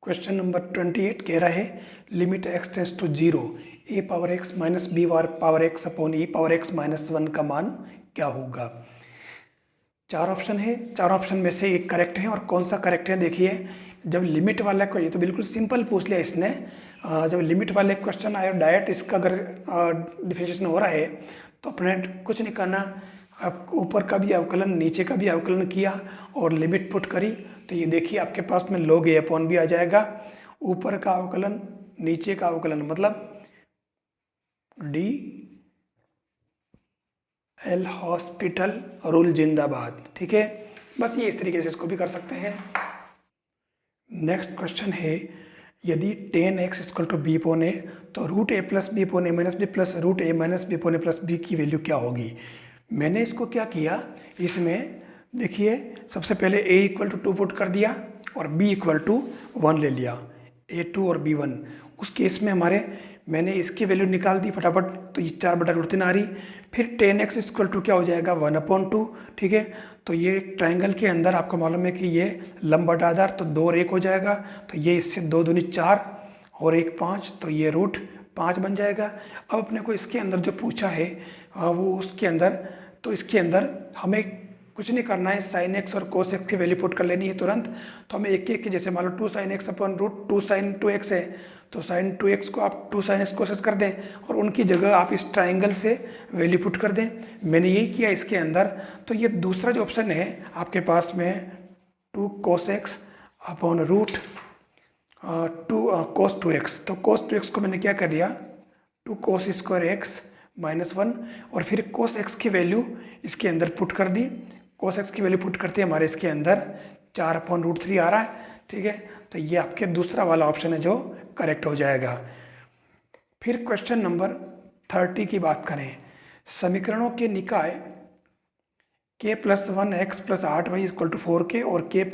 क्वेश्चन नंबर 28 कह रहा है, limit x tends to 0 a power x minus B power x upon e power x minus 1 का मान क्या होगा। 4 ऑप्शन है, 4 ऑप्शन में से एक करेक्ट है, और कौन सा करेक्ट है देखिए। जब लिमिट वाला को, ये तो बिल्कुल सिंपल पूछ लिया इसने, जब लिमिट वाले क्वेश्चन आए और डायरेक्ट इसका अगर डिफरेंशिएशन हो रहा है तो अपने कुछ नहीं करना, आप ऊपर का भी अवकलन नीचे का भी अवकलन किया और लिमिट पुट करी, तो ये देखिए आपके पास में log a अपॉन b आ जाएगा। ऊपर का अवकलन नीचे का अवकलन मतलब डी एल हॉस्पिटल रूल जिंदाबाद। ठीक है। बस ये इस तरीके से इसको भी कर सकते हैं। नेक्स्ट क्वेश्चन है, यदि 10x equal to B upon A, तो root A plus B upon A minus B plus root A minus B upon A plus B की वैल्यू क्या होगी। मैंने इसको क्या किया, इसमें देखिए सबसे पहले a इक्वल टू 2 पुट कर दिया और b इक्वल टू 1 ले लिया, a2 और b1। उस केस में हमारे मैंने इसकी वैल्यू निकाल दी फटाफट, तो ये 4/√3 आ रही। फिर 10x इक्वल टू क्या हो जाएगा 1/2। ठीक है। तो ये ट्राइंगल के अंदर आपको मालूम है कि ये लंब बटा आधार, तो 2 और 1 हो जाएगा, तो ये इससे 2 दूनी 4 और 1 5, तो ये रूट 5 बन जाएगा। अब अपने को इसके अंदर जो पूछा है वो उसके अंदर, तो इसके अंदर हमें कुछ नहीं करना है, साइन एक्स और कोस एक्स की वैल्यू पुट कर लेनी है तुरंत। तो हमें एक एक की, जैसे मान लो 2 sin x upon root 2 sin 2x है, तो sin 2x को आप 2 sin x कोसेस कर दें और उनकी जगह आप इस ट्राइंगल से वैल्यू पुट कर दें। मैंने यही किया इसके अंदर। तो ये दूसरा जो ऑप्शन है आपके पास में 2 cos x upon root 2 cos 2x। तो cos 2x को मैंने क्या कर दिया, 2 cos स्क्वायर x -1 और फिर cos x की वैल्यू इसके अंदर पुट कर दी। cos x की वैल्यू पुट करते हमारे इसके अंदर 4/√3 आ रहा है, ठीक है। तो ये आपके दूसरा वाला ऑप्शन है जो करेक्ट हो जाएगा। फिर क्वेश्चन नंबर 30 की बात करें, समीकरणों के निकाय k + 1x + 8y = 4k और k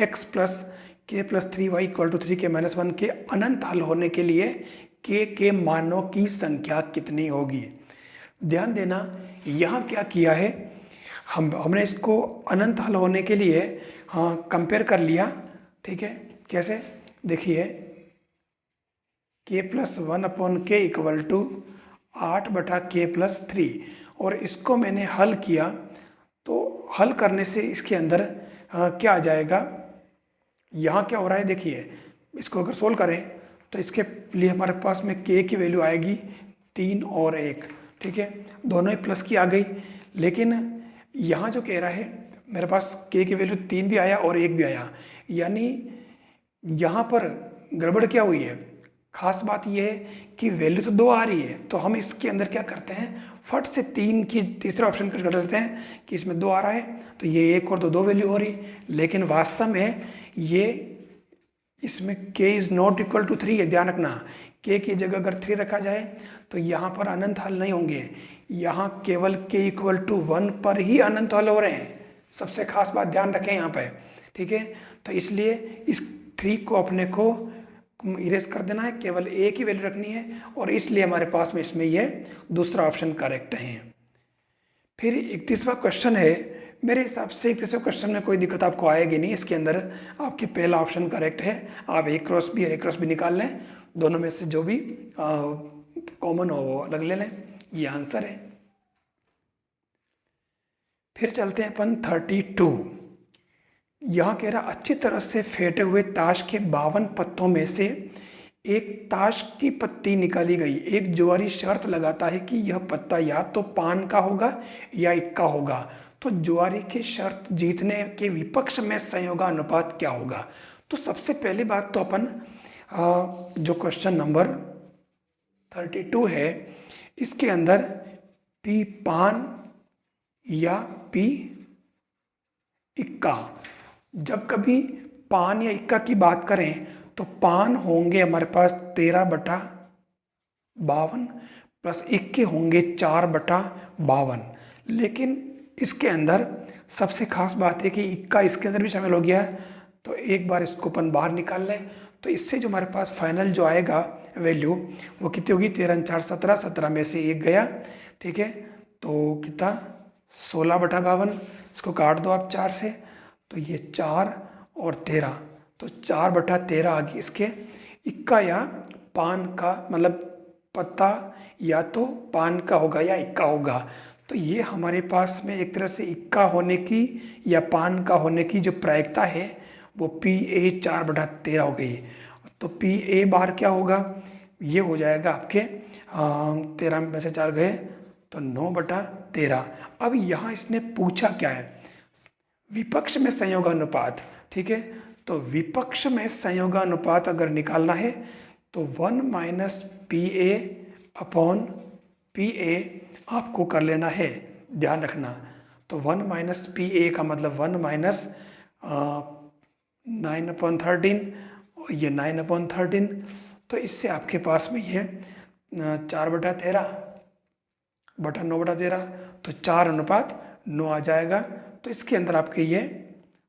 x + k + 3y = 3k - 1 के अनंत हल होने के लिए k के मानों की संख्या कितनी होगी। ध्यान देना, यहाँ क्या किया है, हमने इसको अनंत हल होने के लिए कंपेयर कर लिया, ठीक है। कैसे, देखिए k + 1/k = 8/k + 3 और इसको मैंने हल किया। तो हल करने से इसके अंदर क्या आ जाएगा, यहाँ क्या हो रहा है, देखिए इसको अगर सोल्व करें तो इसके लिए हमारे पास में k की वैल्यू आएगी 3 और 1, ठीक है। दोनों ही प्लस की आ गई, लेकिन यहाँ जो कह रहा है मेरे पास k की वैल्यू 3 भी आया और 1 भी आया, यानी यहाँ पर गड़बड़ क्या हुई है। खास बात यह है कि वैल्यू तो 2 आ रही है, तो हम इसके अंदर क्या करते हैं, फट से 3 की तीसरा ऑप्शन कर लेते हैं कि इसमें 2 आ रहा है, तो ये 1 और 2 वैल्यू हो रही। लेकिन वास्तव में ये इसमें k is not equal to 3 है। ध्यान रखना, k की जगह अगर 3 रखा जाए तो यहाँ पर अनंत हल नहीं होंगे, यहाँ केवल k = 1 पर ही अनंत हल हो रहे हैं। सबसे खास बात ध्यान रखें यहाँ पे, ठीक है। तो इसलिए इस 3 को अपने को इरेज कर देना है, केवल a की वैल्यू रखनी है और इसलिए हमारे पास में इसमें ये दूसरा ऑप्शन करेक्ट है। फिर 31वां क्वेश्चन है, मेरे हिसाब से 31वें क्वेश्चन में कोई दिक्कत आपको आएगी नहीं। इसके अंदर आपके पहला ऑप्शन करेक्ट है, आप a क्रॉस b और a क्रॉस b निकाल लें, दोनों में से जो भी कॉमन हो वो अलग ले लें, ये आंसर है। फिर चलते हैं अपन 32। यहाँ कह रहा, अच्छी तरह से फेंटे हुए ताश के 52 पत्तों में से एक ताश की पत्ती निकाली गई। एक जुआरी शर्त लगाता है कि यह पत्ता या तो पान का होगा या इक्का होगा, तो जुआरी की शर्त जीतने के विपक्ष में संयोगानुपात क्या होगा। तो सबसे पहली बात तो अपन जो क्वेश्चन नंबर 32 है इसके अंदर पी पान या पी इक्का, जब कभी पान या इक्का की बात करें तो पान होंगे हमारे पास 13/52 प्लस इक्के होंगे 4/52। लेकिन इसके अंदर सबसे खास बात है कि इक्का इसके अंदर भी शामिल हो गया है, तो एक बार इसको अपन बाहर निकाल लें। तो इससे जो हमारे पास फाइनल जो आएगा वैल्यू वो कितनी होगी, 13 4 17, 17 में से 1 गया, ठीक है। तो कितना 16/52, इसको काट दो आप 4 से, तो ये 4 और 13, तो 4/13 आ गई इसके। इक्का या पान का मतलब पत्ता या तो पान का होगा या इक्का होगा, तो ये हमारे पास में एक तरह से इक्का होने की या पान का होने की जो प्रायिकता है वो PA 4/13 हो गई। तो PA बार क्या होगा, ये हो जाएगा आपके 13 में से 4 गए तो 9/13। अब यहाँ इसने पूछा क्या है, विपक्ष में संयोगानुपात, ठीक है। तो विपक्ष में संयोगानुपात अगर निकालना है तो 1 - PA/PA आपको कर लेना है, ध्यान रखना। तो 1 - PA का मतलब 1 - 9/13 और ये 9/13, तो इससे आपके पास में ये 4/13/9/13, तो 4:9 आ जाएगा। तो इसके अंदर आपके ये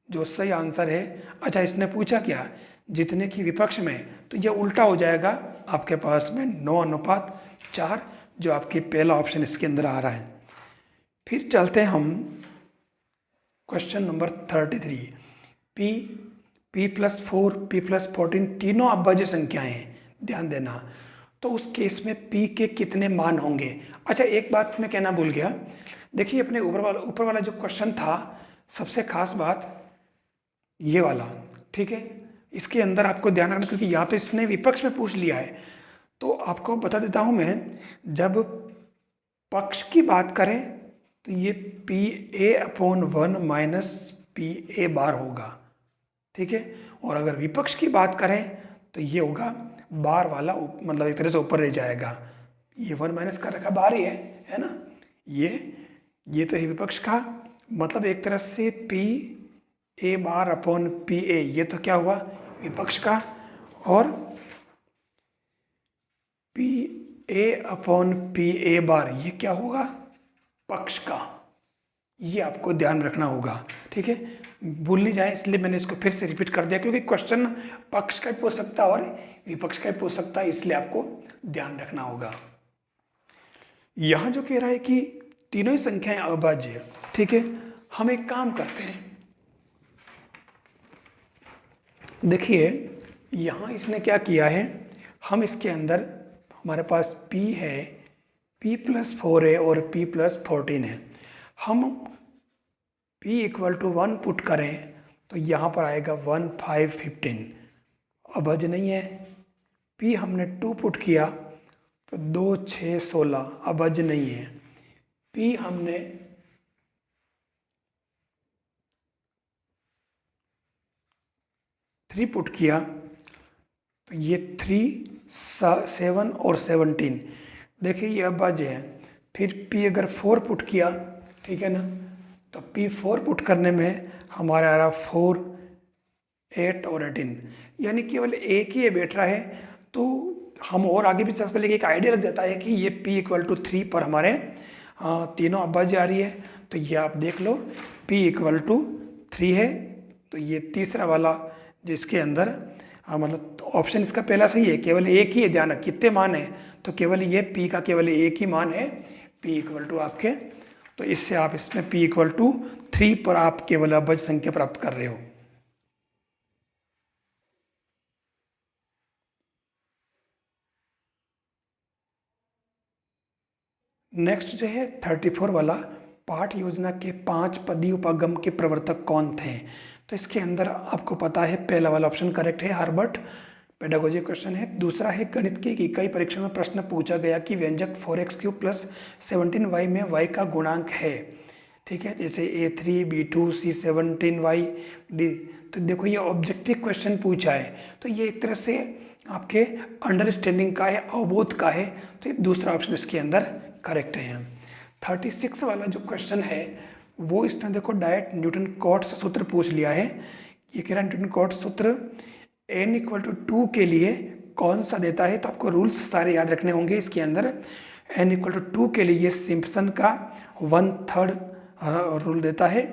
जो सही आंसर है, अच्छा इसने पूछा क्या, जितने की विपक्ष में, तो ये उल्टा हो जाएगा आपके पास में 9:4, जो आपकी पहला ऑप्शन इसके अंदर आ रहा है। फिर चलते हैं हम क्वेश्चन नंबर 33। P + 4 P + 14 तीनों अभाज्य संख्याएं हैं, ध्यान देना। तो उस केस में p के कितने मान होंगे। अच्छा, एक बात मैं कहना भूल गया, देखिए अपने ऊपर वाला जो क्वेश्चन था, सबसे खास बात ये वाला, ठीक है, इसके अंदर आपको ध्यान रखना, क्योंकि यहाँ तो इसने विपक्ष में पूछ लिया है। तो आपको बता देता हूँ मैं, जब पक्ष की बात करें तो ये PA/1 माइनस PA बार होगा, ठीक है। और अगर विपक्ष की बात करें तो ये होगा बार वाला, मतलब एक तरह से ऊपर रह जाएगा। ये 1 माइनस कर रखा बार ही है ना। ये तो है विपक्ष का, मतलब एक तरह से PA बार अपॉन PA, ये तो क्या हुआ विपक्ष का, और PA अपॉन PA बार ये क्या होगा पक्ष का। ये आपको ध्यान में रखना होगा, ठीक है, भूल नहीं जाए, इसलिए मैंने इसको फिर से रिपीट कर दिया, क्योंकि क्वेश्चन पक्ष का भी पूछ सकता है और विपक्ष का भी पूछ सकता है, इसलिए आपको ध्यान रखना होगा। यहां जो कह रहा है कि तीनों ही संख्याएं अभाज्य है, ठीक है। हम एक काम करते हैं, देखिए यहां इसने क्या किया है, हम इसके अंदर हमारे पास p है, p+4 है और p+14 है। हम p = 1 पुट करें तो यहाँ पर आएगा 1 5 15, अभाज्य नहीं है। p हमने 2 पुट किया तो 2 6 16, अभाज्य नहीं है। p हमने 3 पुट किया तो ये 3 7 और 17, देखिए ये अभाज्य है। फिर p अगर 4 पुट किया, ठीक है ना, तो p 4 पुट करने में हमारा आ रहा 4 8 और 18, यानी केवल एक ही बैठ रहा है। तो हम और आगे भी चल सकते, लेकिन एक आइडिया लग जाता है कि ये p = 3 पर हमारे तीनों अभाज्य आ रही है। तो ये आप देख लो p = 3 है, तो ये तीसरा वाला जिसके अंदर मतलब ऑप्शन इसका पहला सही है, केवल एक ही है। ध्यान रख कितने मान है, तो केवल ये p का केवल एक ही मान है, p = आपके, तो इससे आप इसमें p = 3 पर आप केवल अभाज्य संख्या प्राप्त कर रहे हो। नेक्स्ट जो है 34 वाला, पाठ योजना के 5 पदी उपागम के प्रवर्तक कौन थे। तो इसके अंदर आपको पता है पहला वाला ऑप्शन करेक्ट है, हर्बर्ट, पेडागोजी क्वेश्चन है। दूसरा है गणित के इकाई परीक्षण में प्रश्न पूछा गया कि व्यंजक 4x³ + 17y में y का गुणांक है, ठीक है, जैसे A3 B2 C 17y D। तो देखो ये ऑब्जेक्टिव क्वेश्चन पूछा है, तो ये एक तरह से आपके अंडरस्टैंडिंग का है, अवबोध का है, तो ये दूसरा ऑप्शन इसके अंदर करेक्ट है। 36 वाला जो क्वेश्चन है वो इसने देखो डायरेक्ट न्यूटन कॉट्स सूत्र पूछ लिया है। ये कह रहा है न्यूटन कॉट्स सूत्र n = 2 के लिए कौन सा देता है, तो आपको रूल्स सारे याद रखने होंगे इसके अंदर। n = 2 के लिए ये सिम्पसन का 1/3 रूल देता है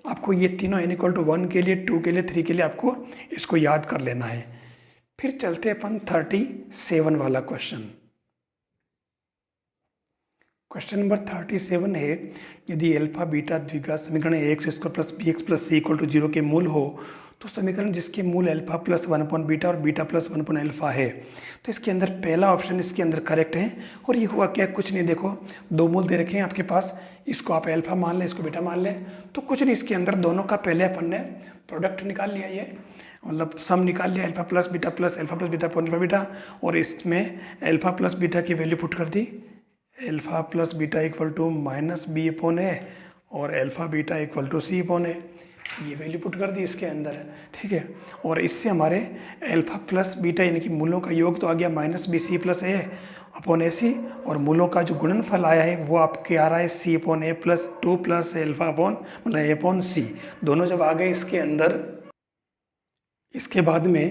आपको। ये तीनों n = 1 के लिए, 2 के लिए, 3 के लिए आपको इसको याद कर लेना है। फिर चलते अपन 37 वाला क्वेश्चन। क्वेश्चन नंबर 37 है, यदि अल्फा बीटा द्विघात समीकरण ax² + bx + c = 0 के मूल हो तो समीकरण जिसके मूल अल्फा + 1/बीटा और बीटा + 1/अल्फा है। तो इसके अंदर पहला ऑप्शन इसके अंदर करेक्ट है। और ये हुआ क्या, कुछ नहीं, देखो दो मूल दे रखे हैं आपके पास, इसको आप अल्फा मान लें, इसको बीटा मान लें, तो कुछ नहीं, इसके अंदर दोनों का पहले अपन ने प्रोडक्ट निकाल लिया, ये मतलब सम निकाल लिया, alpha + beta + alpha + beta alpha beta, और इसमें अल्फा + बीटा की वैल्यू पुट कर दी, अल्फा + बीटा = -b/a और अल्फा बीटा = c/a, ये वैल्यू पुट कर दी इसके अंदर, ठीक है। और इससे हमारे अल्फा + बीटा यानी कि मूलों का योग तो आ गया -bc + a/ac, और मूलों का जो गुणनफल आया है वो आपके आ रहा है c/a + 2 + अल्फा मतलब a/c। दोनों जब आ गए इसके अंदर, इसके बाद में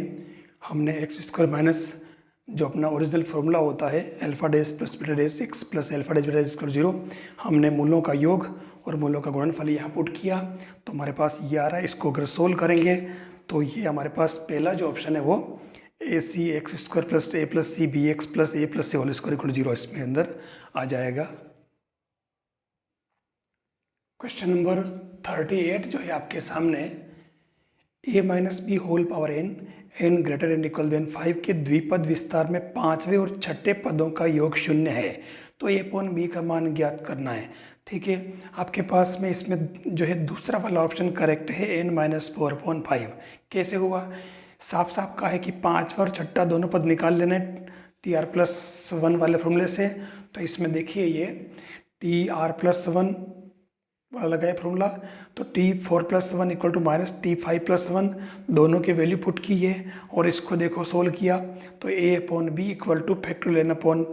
हमने x² माइनस जो अपना ओरिजिनल फॉर्मूला होता है alpha dash + beta dash x + alpha dash beta dash = 0, हमने मूलों का योग और मूलों का गुणनफल यहाँ पुट किया, तो हमारे पास ये आ रहा है। इसको अगर सोल्व करेंगे तो ये हमारे पास पहला जो ऑप्शन है वो AC x² + a + c bx + a + c = 0 इसमें अंदर आ जाएगा। क्वेश्चन नंबर 38 जो है आपके सामने, a minus b whole power n n greater and equal than 5 के द्विपद विस्तार में पांचवें और छठे पदों का योग शून्य है, तो a अपॉन बी का मान ज्ञात करना है। ठीक है, आपके पास में इसमें जो है दूसरा वाला ऑप्शन करेक्ट है, n माइनस 4/5। कैसे हुआ? साफ साफ कहा है कि पांचवा और छठा दोनों पद निकाल लेना है TR+1 वाले फॉर्मूले से। तो इसमें देखिए ये TR+1 वाला लगाए फॉर्मूला, तो T4+1 equal to minus T5+1 दोनों के वैल्यू पुट की है और इसको देखो सोल्व किया तो a upon b equal to factorial n upon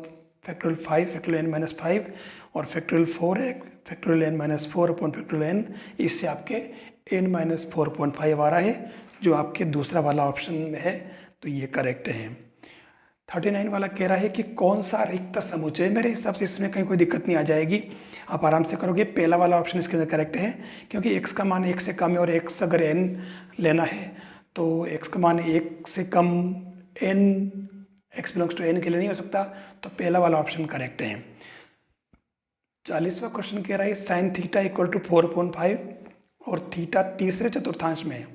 factorial 5 factorial n minus 5 और फैक्टोरियल 4 है factorial n minus 4 upon factorial n। इससे आपके n माइनस 4/5 आ रहा है जो आपके दूसरा वाला ऑप्शन में है, तो ये करेक्ट है। 39 वाला कह रहा है कि कौन सा रिक्त समुच्चय, मेरे हिसाब से इसमें कहीं कोई दिक्कत नहीं आ जाएगी, आप आराम से करोगे। पहला वाला ऑप्शन इसके अंदर करेक्ट है क्योंकि x का मान 1 से कम है और x अगर n लेना है तो x का मान 1 से कम n x belongs to n के लिए नहीं हो सकता, तो पहला वाला ऑप्शन करेक्ट है। 40वां क्वेश्चन कह रहा है साइन थीटा इक्वल टू 4/5 और थीटा तीसरे चतुर्थांश में है,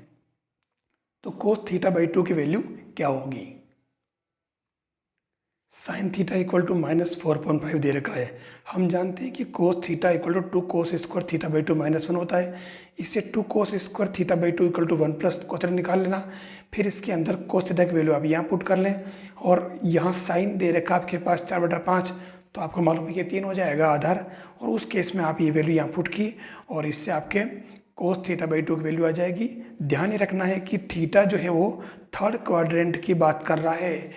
तो कोस थीटा बाई 2 की वैल्यू क्या होगी? Sine theta equal to minus 4/5 दे रखा है। हम जानते हैं कि cos theta equal to 2 cos square theta by 2 -1 होता है। इससे 2 cos square theta by 2 equal to 1 plus cosec निकाल लेना। फिर इसके अंदर कोस थीटा की वैल्यू आप यहाँ पुट कर लें और यहाँ साइन दे रखा आपके पास 4/5, तो आपको मालूम है कि 3 हो जाएगा आधार, और उस केस में आप ये वैल्यू यहाँ पुट की और इससे आपके कोस थीटा बाई 2 की वैल्यू आ जाएगी। ध्यान ये रखना है कि थीटा जो है वो थर्ड क्वाड्रेंट की बात कर रहा है,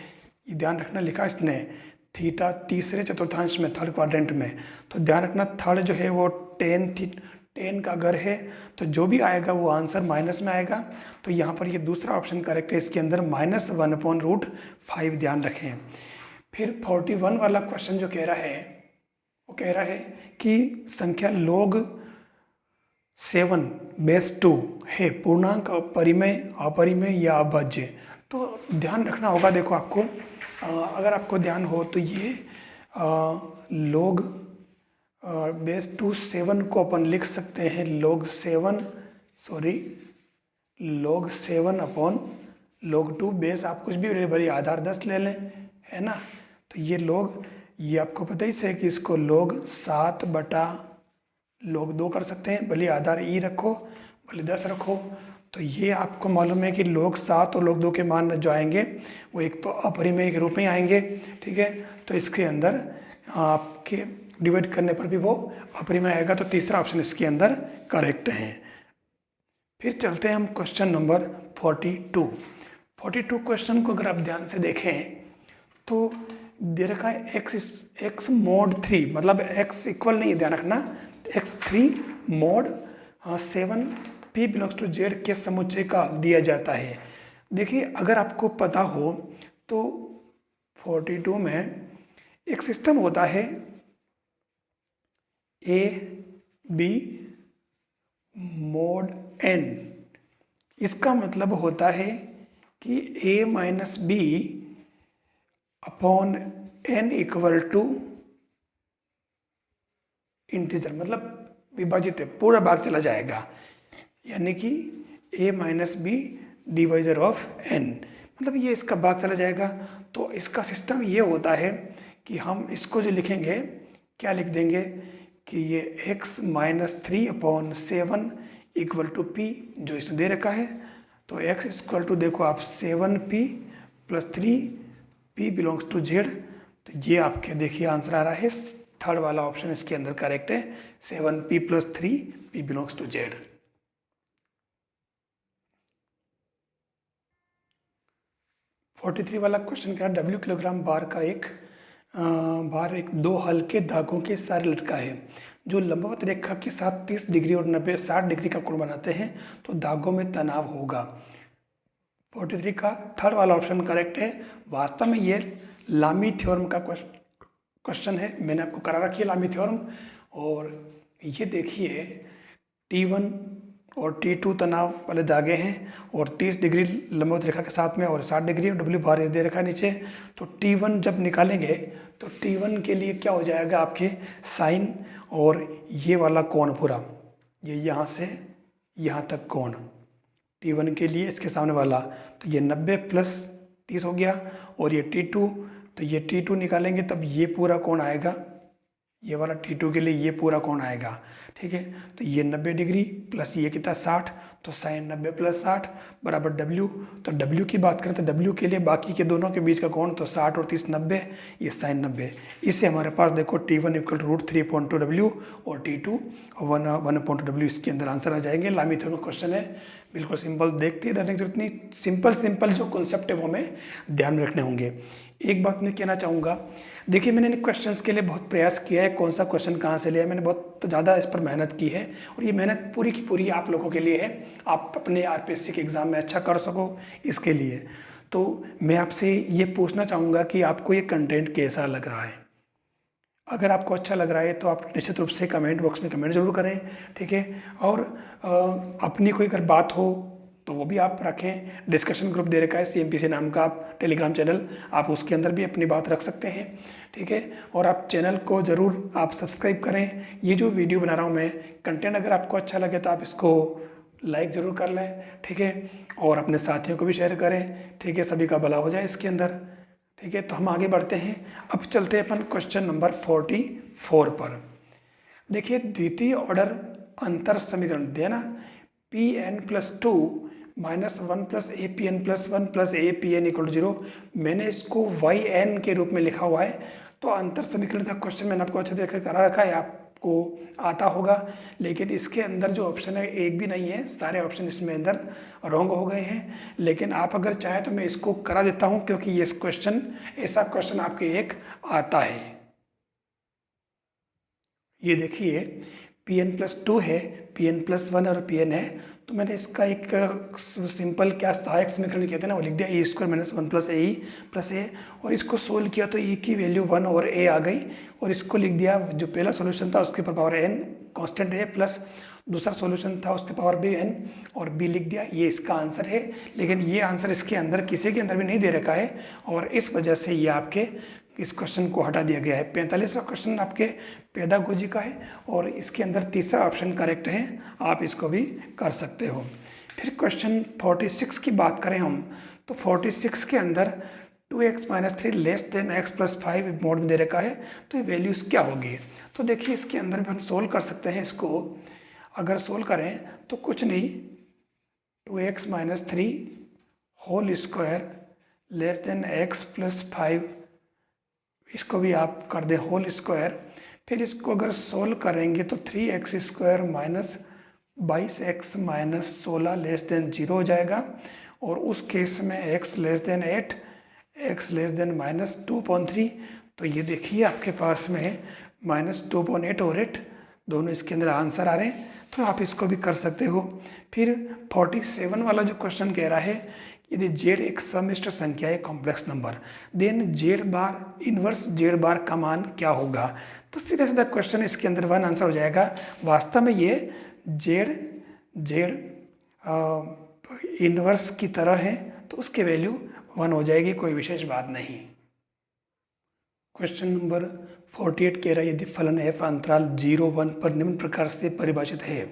ये ध्यान रखना, लिखा इसने थीटा तीसरे चतुर्थांश में थर्ड क्वाड्रेंट में, तो ध्यान रखना थर्ड जो है वो टेन का घर है, तो जो भी आएगा वो आंसर माइनस में आएगा। तो यहाँ पर ये दूसरा ऑप्शन करेक्ट है, इसके अंदर -1/√5 ध्यान रखें। फिर 41 वाला क्वेश्चन जो कह रहा है वो कह रहा है कि संख्या log 7/2 है पूर्णांक परिमेय अपरिमेय या अभाज्य। तो ध्यान रखना होगा, देखो आपको अगर आपको ध्यान हो तो ये log बेस 2 7 को अपन लिख सकते हैं log 7 अपॉन log 2 बेस आप कुछ भी भले आधार 10 ले लें, है ना। तो ये ये आपको पता ही है कि इसको log 7/log 2 कर सकते हैं, भले आधार ई रखो भले 10 रखो। तो ये आपको मालूम है कि log 7 और log 2 के मान जो आएंगे वो एक अपरिमेय के रूप में आएंगे, ठीक है। तो इसके अंदर आपके डिवाइड करने पर भी वो अपरिमेय आएगा, तो तीसरा ऑप्शन इसके अंदर करेक्ट है। फिर चलते हैं हम क्वेश्चन नंबर 42 क्वेश्चन को अगर आप ध्यान से देखें तो दे रखा है x mod 3, मतलब x इक्वल नहीं है, ध्यान रखना, x3 mod 7 p belongs to z के समुच्चय का दिया जाता है। देखिए अगर आपको पता हो तो 42 में एक सिस्टम होता है a b mod n, इसका मतलब होता है कि a minus B upon n equal to integer, मतलब विभाजित है, पूरा भाग चला जाएगा, यानी कि a minus b divisor of n, मतलब ये इसका भाग चला जाएगा। तो इसका सिस्टम ये होता है कि हम इसको जो लिखेंगे क्या लिख देंगे कि ये x -3/7 इक्वल टू p जो इसने दे रखा है। तो x इक्वल टू देखो आप 7p + 3p belongs to z, तो ये आपके देखिए आंसर आ रहा है, थर्ड वाला ऑप्शन इसके अंदर करेक्ट है, 7p + 3p belongs to z। Forty 43 वाला क्वेश्चन क्या, W किलोग्राम भार एक 2 हल्के धागों के सारे लटका है जो लंबवत रेखा के साथ 30 डिग्री और 60 डिग्री का कोण बनाते हैं, तो धागों में तनाव होगा। 43 का थर्ड वाला ऑप्शन करेक्ट है। वास्तव में ये लामी थ्योरम का क्वेश्चन है, मैंने आपको करा रखी है लामी थ्योरम। और ये देखिए T1 और T2 तनाव वाले धागे हैं और 30 डिग्री लंबवत रेखा के साथ में और 60 डिग्री और W भार दे रखा है नीचे। तो T1 जब निकालेंगे तो T1 के लिए क्या हो जाएगा आपके साइन और ये वाला कोण पूरा, ये यहाँ से यहाँ तक कोण T1 के लिए इसके सामने वाला, तो ये 90 प्लस 30 हो गया, और ये T2, तो ये T2 निकालेंगे तब ये पूरा कोण आएगा, ये वाला T2 के लिए ये पूरा कोण आएगा, ठीक है। तो ये 90 डिग्री प्लस ये कितना 60, तो साइन 90 प्लस 60 बराबर W। तो W की बात करें तो W के लिए बाकी के दोनों के बीच का कोण तो 60 और 30 90, ये साइन 90। इससे हमारे पास देखो T1 इक्वल टू √3.2W और T2 1/2W, इसके अंदर आंसर आ जाएंगे। लामिथ्योरम क्वेश्चन है, बिल्कुल सिंपल, देखते ही रहने की जरूरत नहीं, सिंपल जो कॉन्सेप्ट है वो हमें ध्यान में रखने होंगे। एक बात मैं कहना चाहूँगा, देखिए मैंने इन क्वेश्चंस के लिए बहुत प्रयास किया है, कौन सा क्वेश्चन कहाँ से लिया, मैंने बहुत ज़्यादा इस पर मेहनत की है, और ये मेहनत पूरी की पूरी आप लोगों के लिए है, आप अपने RPSC के एग्ज़ाम में अच्छा कर सको इसके लिए। तो मैं आपसे ये पूछना चाहूँगा कि आपको ये कंटेंट कैसा लग रहा है। अगर आपको अच्छा लग रहा है तो आप निश्चित रूप से कमेंट बॉक्स में कमेंट जरूर करें, ठीक है। और अपनी कोई अगर बात हो तो वो भी आप रखें, डिस्कशन ग्रुप दे रखा है CMPC नाम का, आप टेलीग्राम चैनल, आप उसके अंदर भी अपनी बात रख सकते हैं, ठीक है। और आप चैनल को ज़रूर आप सब्सक्राइब करें। ये जो वीडियो बना रहा हूँ मैं, कंटेंट अगर आपको अच्छा लगे तो आप इसको लाइक ज़रूर कर लें, ठीक है, और अपने साथियों को भी शेयर करें, ठीक है, सभी का भला हो जाए इसके अंदर, ठीक है। तो हम आगे बढ़ते हैं, अब चलते हैं अपन क्वेश्चन नंबर 44 पर। देखिए द्वितीय ऑर्डर अंतर समीकरण दिया ना, Pn+2 -1 + APn+1 + APn = 0, मैंने इसको yn के रूप में लिखा हुआ है। तो अंतर समीकरण का क्वेश्चन मैंने आपको अच्छे से करा रखा है, आपको आता होगा, लेकिन इसके अंदर जो ऑप्शन है एक भी नहीं है, सारे ऑप्शन इसमें अंदर रॉन्ग हो गए हैं। लेकिन आप अगर चाहें तो मैं इसको करा देता हूं, क्योंकि ये क्वेश्चन ऐसा क्वेश्चन आपके एक आता है। ये देखिए Pn+2 है, Pn+1 और Pn है, तो मैंने इसका एक सिंपल क्या सहायक समीकरण कहते हैं ना, वो लिख दिया e² - 1 + AE + A, और इसको सोल्व किया तो e की वैल्यू 1 और a आ गई, और इसको लिख दिया, जो पहला सॉल्यूशन था उसके पावर n कांस्टेंट है, प्लस दूसरा सॉल्यूशन था उसके पावर भी n और b लिख दिया, ये इसका आंसर है। लेकिन ये आंसर इसके अंदर किसी के अंदर भी नहीं दे रखा है, और इस वजह से ये आपके इस क्वेश्चन को हटा दिया गया है। 45वां क्वेश्चन आपके पेडागोजी का है, और इसके अंदर तीसरा ऑप्शन करेक्ट है, आप इसको भी कर सकते हो। फिर क्वेश्चन 46 की बात करें हम, तो 46 के अंदर 2x - 3 < x + 5 मोड में दे रखा है, तो ये वैल्यूज़ क्या होगी। तो देखिए इसके अंदर भी हम सोल्व कर सकते हैं इसको, अगर सोल्व करें तो कुछ नहीं, 2x - 3 होल स्क्वायर < x + 5, इसको भी आप कर दें होल स्क्वायर। फिर इसको अगर सोल्व करेंगे तो 3x² - 22x - 16 < 0 हो जाएगा, और उस केस में x < 8, x < -2.3, तो ये देखिए आपके पास में -2.8 और 8 दोनों इसके अंदर आंसर आ रहे हैं, तो आप इसको भी कर सकते हो। फिर 47 वाला जो क्वेश्चन कह रहा है, यदि z एक समिश्र संख्या है, complex number, then z⁻ inverse z⁻ का मान क्या होगा। तो सीधा सीधा क्वेश्चन इसके अंदर 1 आंसर हो जाएगा। वास्तव में ये z इनवर्स की तरह है, तो उसके वैल्यू 1 हो जाएगी, कोई विशेष बात नहीं। क्वेश्चन नंबर 48 कह रहा है, यदि फलन f अंतराल 0-1 पर निम्न प्रकार से परिभाषित है,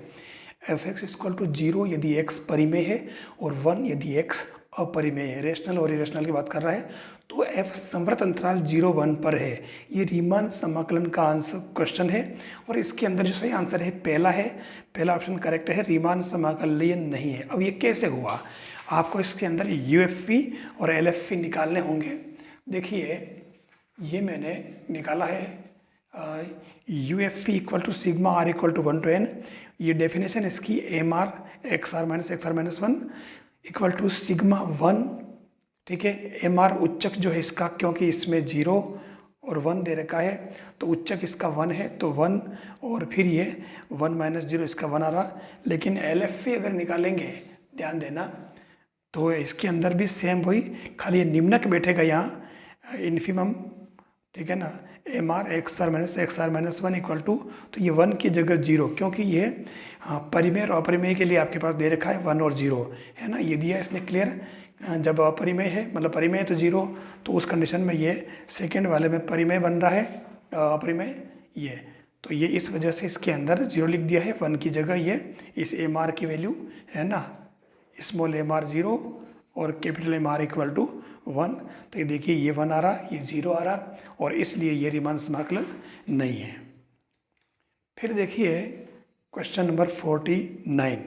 f(x = 0 यदि x परिमेय है और 1 यदि x अपरिमेय है, रेशनल और इरेशनल की बात कर रहा है, तो f समवर्त अंतराल 0-1 पर है। ये रीमान समाकलन का आंसर क्वेश्चन है, और इसके अंदर जो सही आंसर है पहला ऑप्शन करेक्ट है, रीमान समाकलन नहीं है। अब ये कैसे हुआ, आपको इसके अंदर UFP और LFP निकालने होंगे। देखिए ये मैंने निकाला है, UFP = σr = 1 to n, ये डेफिनेशन इसकी MR XR - XR - 1 = σ1, ठीक है। MR उच्चक जो है इसका, क्योंकि इसमें 0 और 1 दे रखा है, तो उच्चक इसका 1 है, तो 1, और फिर ये 1 - 0 इसका 1 आ रहा। लेकिन LFP अगर निकालेंगे, ध्यान देना, तो इसके अंदर भी सेम वही, खाली ये निम्नक बैठेगा यहाँ, इन्फिमम, ठीक है ना, MR XR - XR - 1 = तो ये 1 की जगह 0, क्योंकि ये परिमेय और अपरिमेय के लिए आपके पास दे रखा है 1 और 0, है ना, ये दिया इसने क्लियर। जब अपरिमेय है, मतलब परिमेय तो 0, तो उस कंडीशन में ये सेकेंड वाले में परिमेय बन रहा है, अपरिमेय ये, तो ये इस वजह से इसके अंदर 0 लिख दिया है, 1 की जगह ये इस MR की वैल्यू, है ना, स्मॉल एम आर 0 और capital M R equal to 1। तो ये देखिए ये 1 आ रहा, ये 0 आ रहा, और इसलिए ये रीमान समाकलन नहीं है। फिर देखिए क्वेश्चन नंबर 49।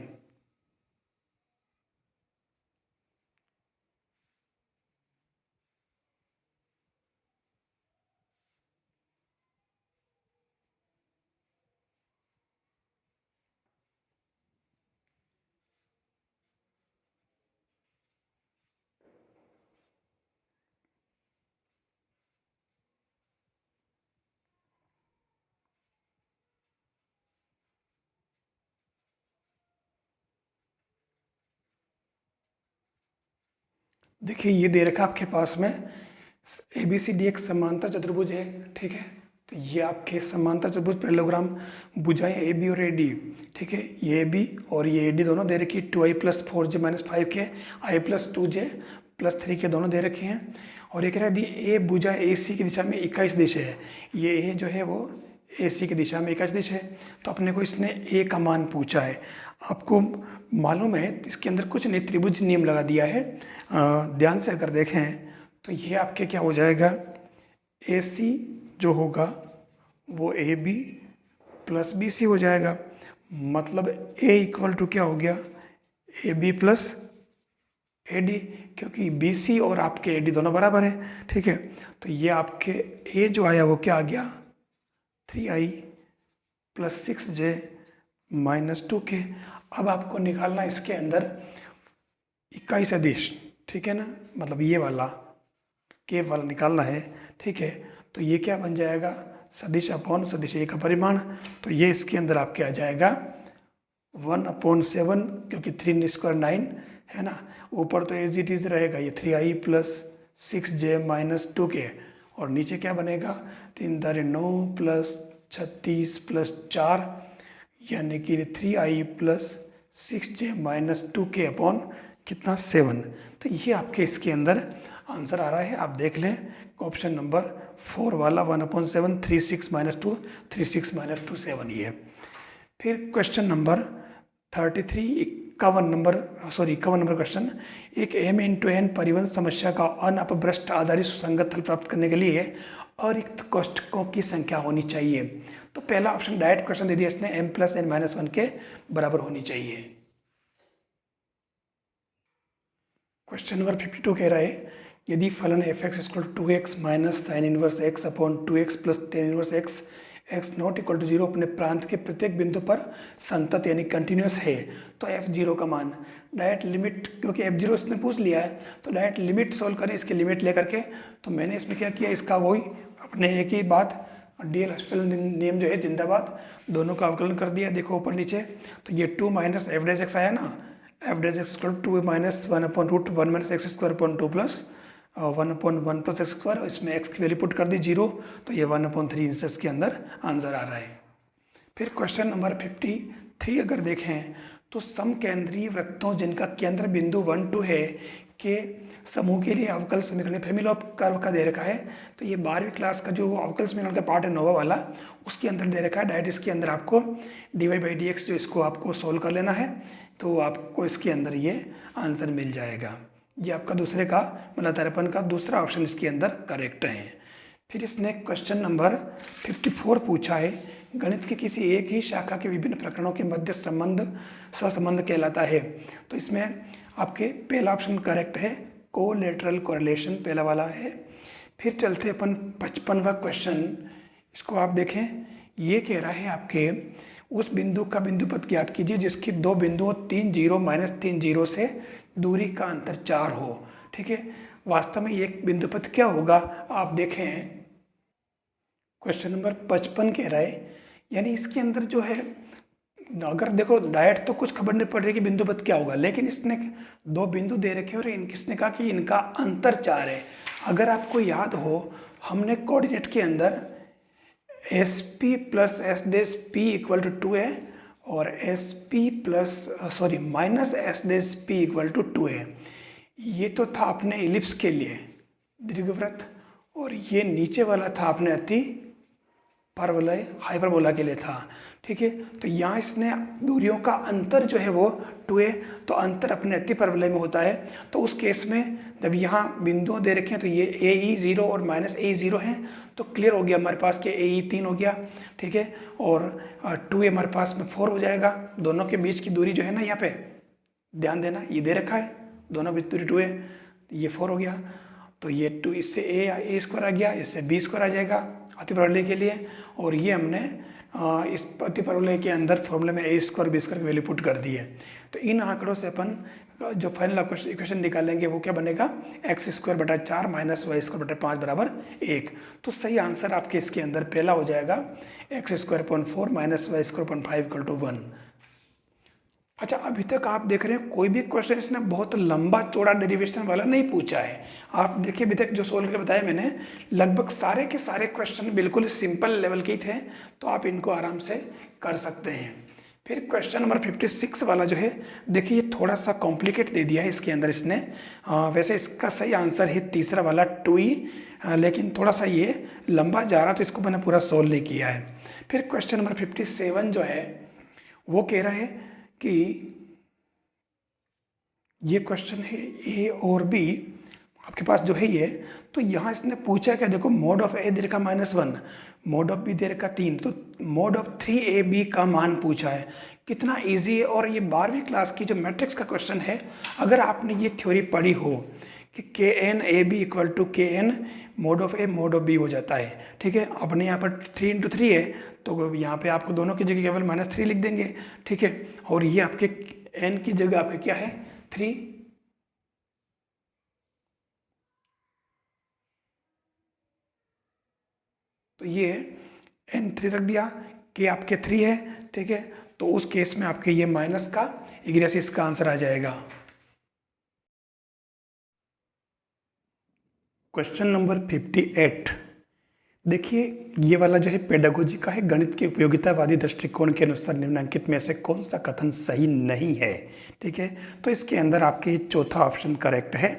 देखिए ये दे रखा आपके पास में ABCD एक समांतर चतुर्भुज है, ठीक है। तो ये आपके समांतर चतुर्भुज पैरेललोग्राम भुजाएं AB और AD, ठीक है। ये AB और ये AD दोनों दे रखी, 2i + 4j - 5 के i + 2j + 3 के दोनों दे रखे हैं। और ये कह रहा है A भुजा AC की दिशा में 21 दिशा है। ये A जो है वो AC की दिशा में 21 दिशा है। तो अपने को इसने A का मान पूछा है। आपको मालूम है इसके अंदर कुछ नहीं, त्रिभुज नियम लगा दिया है। ध्यान से अगर देखें तो ये आपके क्या हो जाएगा, AC जो होगा वो AB + BC हो जाएगा। मतलब A इक्वल टू क्या हो गया, AB + AD, क्योंकि BC और आपके AD दोनों बराबर है, ठीक है। तो ये आपके A जो आया वो क्या आ गया, 3i + 6j - 2k। अब आपको निकालना इसके अंदर 21 सदिश, ठीक है ना, मतलब ये वाला के वाला निकालना है, ठीक है। तो ये क्या बन जाएगा, सदिश अपॉन सदिश A का परिमाण। तो ये इसके अंदर आपके आ जाएगा 1/7, क्योंकि 3 * 9 है ना। ऊपर तो एज इट इज रहेगा, ये 3i + 6j - 2k, और नीचे क्या बनेगा, 3 × 9 + 36 + 4, यानी कि 3i + 6j - 2k अपॉन कितना, 7। तो ये आपके इसके अंदर आंसर आ रहा है। आप देख लें ऑप्शन नंबर 4 वाला 1/7, 36 - 2, 36 - 2 7 ये है। फिर क्वेश्चन नंबर 33, 51 नंबर क्वेश्चन। एक M×N परिवहन समस्या का अनअपभ्रष्ट आधारित सुसंगत हल प्राप्त करने के लिए अरिक्त कोष्ठकों की संख्या होनी चाहिए। तो पहला ऑप्शन डायरेक्ट क्वेश्चन दे दिया इसने, M + N - 1 के बराबर होनी चाहिए। क्वेश्चन नंबर 52 कह रहा है, यदि फलन f(x = 2x - sin 1x upon 2x + tan 1x x ≠ = 0 अपने प्रांत के प्रत्येक बिंदु पर संतत यानी कंटिन्यूस है, तो f0 का मान डायरेक्ट लिमिट, क्योंकि f0 इसने पूछ लिया है तो डायरेक्ट लिमिट सोल्व करें इसकी लिमिट लेकर के। तो मैंने इसमें क्या किया, इसका वही अपने एक ही बात, DL हॉस्पिटल नियम जो है जिंदाबाद, दोनों का अवकलन कर दिया। देखो ऊपर नीचे, तो ये 2 - f(x) आया ना, f(x) = 2 - 1/√1 - x² अपॉन 2 + 1/1 + x², इसमें x की वैल्यू पुट कर दी 0, तो ये 1/3 इंचेस के अंदर आंसर आ रहा है। फिर क्वेश्चन नंबर 53 अगर देखें तो समकेंद्रीय वृत्तों जिनका केंद्र बिंदु 1, 2 है के समूह के लिए अवकल समीकरण फैमिली ऑफ कर्व का दे रखा है। तो ये 12वीं क्लास का जो अवकल समीकरण का पार्ट है नोवा वाला, उसके अंदर दे रखा है। डायरेक्ट इसके अंदर आपको dy/dx जो इसको आपको सोल्व कर लेना है, तो आपको इसके अंदर ये आंसर मिल जाएगा। ये आपका दूसरे का मतलब दर्पण का दूसरा ऑप्शन इसके अंदर करेक्ट है। फिर इसने क्वेश्चन नंबर 54 पूछा है, गणित की किसी एक ही शाखा के विभिन्न प्रकरणों के मध्य संबंध सहसंबंध कहलाता है। तो इसमें आपके पहला ऑप्शन करेक्ट है, कोलेटरल कोरिलेशन पहला वाला है। फिर चलते अपन 55वां क्वेश्चन, इसको आप देखें। ये कह रहा है आपके उस बिंदु का बिंदु पथ ज्ञात कीजिए जिसकी दो बिंदुओं 3 0 - 3 0 से दूरी का अंतर 4 हो, ठीक है। वास्तव में ये बिंदु पथ क्या होगा, आप देखें क्वेश्चन नंबर 55 कह रहा है, यानी इसके अंदर जो है, अगर देखो डायरेक्ट तो कुछ खबर नहीं पड़ रही कि बिंदु पथ क्या होगा, लेकिन इसने दो बिंदु दे रखे और किसने कहा कि इनका अंतर 4 है। अगर आपको याद हो, हमने कोऑर्डिनेट के अंदर SP + S' P = 2 है और SP - S' P = 2 है। ये तो था अपने इलिप्स के लिए दीर्घवृत्त, और ये नीचे वाला था अपने अति परवलय हाइपरबोला के लिए था। ठीक है, तो यहाँ इसने दूरियों का अंतर जो है वो 2a, तो अंतर अपने अति परवलय में होता है। तो उस केस में जब यहाँ बिंदु दे रखे हैं तो ये AE 0 और -AE 0 हैं, तो क्लियर हो गया हमारे पास कि AE 3 हो गया। ठीक है, और 2a हमारे पास में 4 हो जाएगा। दोनों के बीच की दूरी जो है ना, यहाँ पे ध्यान देना, ये दे रखा है, दोनों बीच दूरी 2a, ये 4 हो गया। तो ये 2 इससे a स्क्वायर आ गया, इससे b स्क्वायर आ जाएगा अति परवलय के लिए। और ये हमने इस अति परवलय के अंदर फॉर्मूले में a स्क्वायर b स्क्वायर की वैल्यू पुट कर दी है। तो इन आंकड़ों से अपन जो फाइनल इक्वेशन निकालेंगे वो क्या बनेगा, x स्क्वायर बटा 4 माइनस वाई स्क्वायर बटा 5 बराबर 1। तो सही आंसर आपके इसके अंदर पहला हो जाएगा x square point 4 minus y square point 5 equal to 1। अच्छा, अभी तक आप देख रहे हैं कोई भी क्वेश्चन इसने बहुत लंबा चौड़ा डेरिवेशन वाला नहीं पूछा है। आप देखिए अभी तक जो सोल्व करके बताया मैंने, लगभग सारे के सारे क्वेश्चन बिल्कुल सिंपल लेवल के ही थे, तो आप इनको आराम से कर सकते हैं। फिर क्वेश्चन नंबर 56 वाला जो है, देखिए ये थोड़ा सा कॉम्प्लिकेट दे दिया है इसके अंदर इसने। वैसे इसका सही आंसर है तीसरा वाला 2e, लेकिन थोड़ा सा ये लंबा जा रहा, तो इसको मैंने पूरा सोल्व नहीं किया है। फिर क्वेश्चन नंबर 57 जो है वो कह रहा है कि ये क्वेश्चन है ए और बी आपके पास जो है ये, तो यहाँ इसने पूछा क्या, देखो मोड ऑफ ए दे रखा -1, मोड ऑफ बी दे रखा 3, तो मोड ऑफ 3ab का मान पूछा है। कितना इजी है, और ये 12वीं क्लास की जो मैट्रिक्स का क्वेश्चन है, अगर आपने ये थ्योरी पढ़ी हो कि KNAB equal to KN mod of a mod of b हो जाता है। ठीक है, अपने यहाँ पर 3 × 3 है, तो यहाँ पे आपको दोनों की जगह केवल -3 लिख देंगे। ठीक है, और ये आपके n की जगह आपके क्या है 3, तो ये n3 रख दिया, k आपके 3 है। ठीक है, तो उस केस में आपके ये माइनस का एग्रेस से इसका आंसर आ जाएगा। क्वेश्चन नंबर 58, देखिए ये वाला जो है पेडागोजी का है, गणित के उपयोगितावादी दृष्टिकोण के अनुसार निम्नलिखित में से कौन सा कथन सही नहीं है। ठीक है, तो इसके अंदर आपके चौथा ऑप्शन करेक्ट है।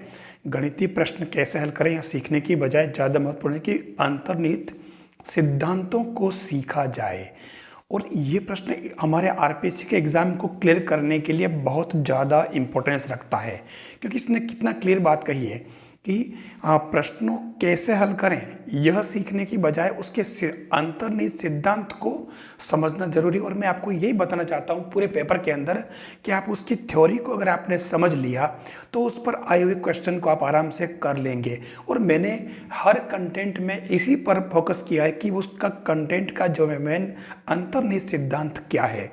गणितीय प्रश्न कैसे हल करें या सीखने की बजाय ज़्यादा महत्वपूर्ण है कि अंतर्निहित सिद्धांतों को सीखा जाए। और ये प्रश्न हमारे आरपीएससी के एग्ज़ाम को क्लियर करने के लिए बहुत ज़्यादा इम्पोर्टेंस रखता है, क्योंकि इसने कितना क्लियर बात कही है कि प्रश्नों कैसे हल करें यह सीखने की बजाय उसके अंतर्निहित सिद्धांत को समझना जरूरी। और मैं आपको यही बताना चाहता हूँ पूरे पेपर के अंदर कि आप उसकी थ्योरी को अगर आपने समझ लिया तो उस पर आए हुए क्वेश्चन को आप आराम से कर लेंगे। और मैंने हर कंटेंट में इसी पर फोकस किया है कि उसका कंटेंट का जो मेन अंतर्निहित सिद्धांत क्या है।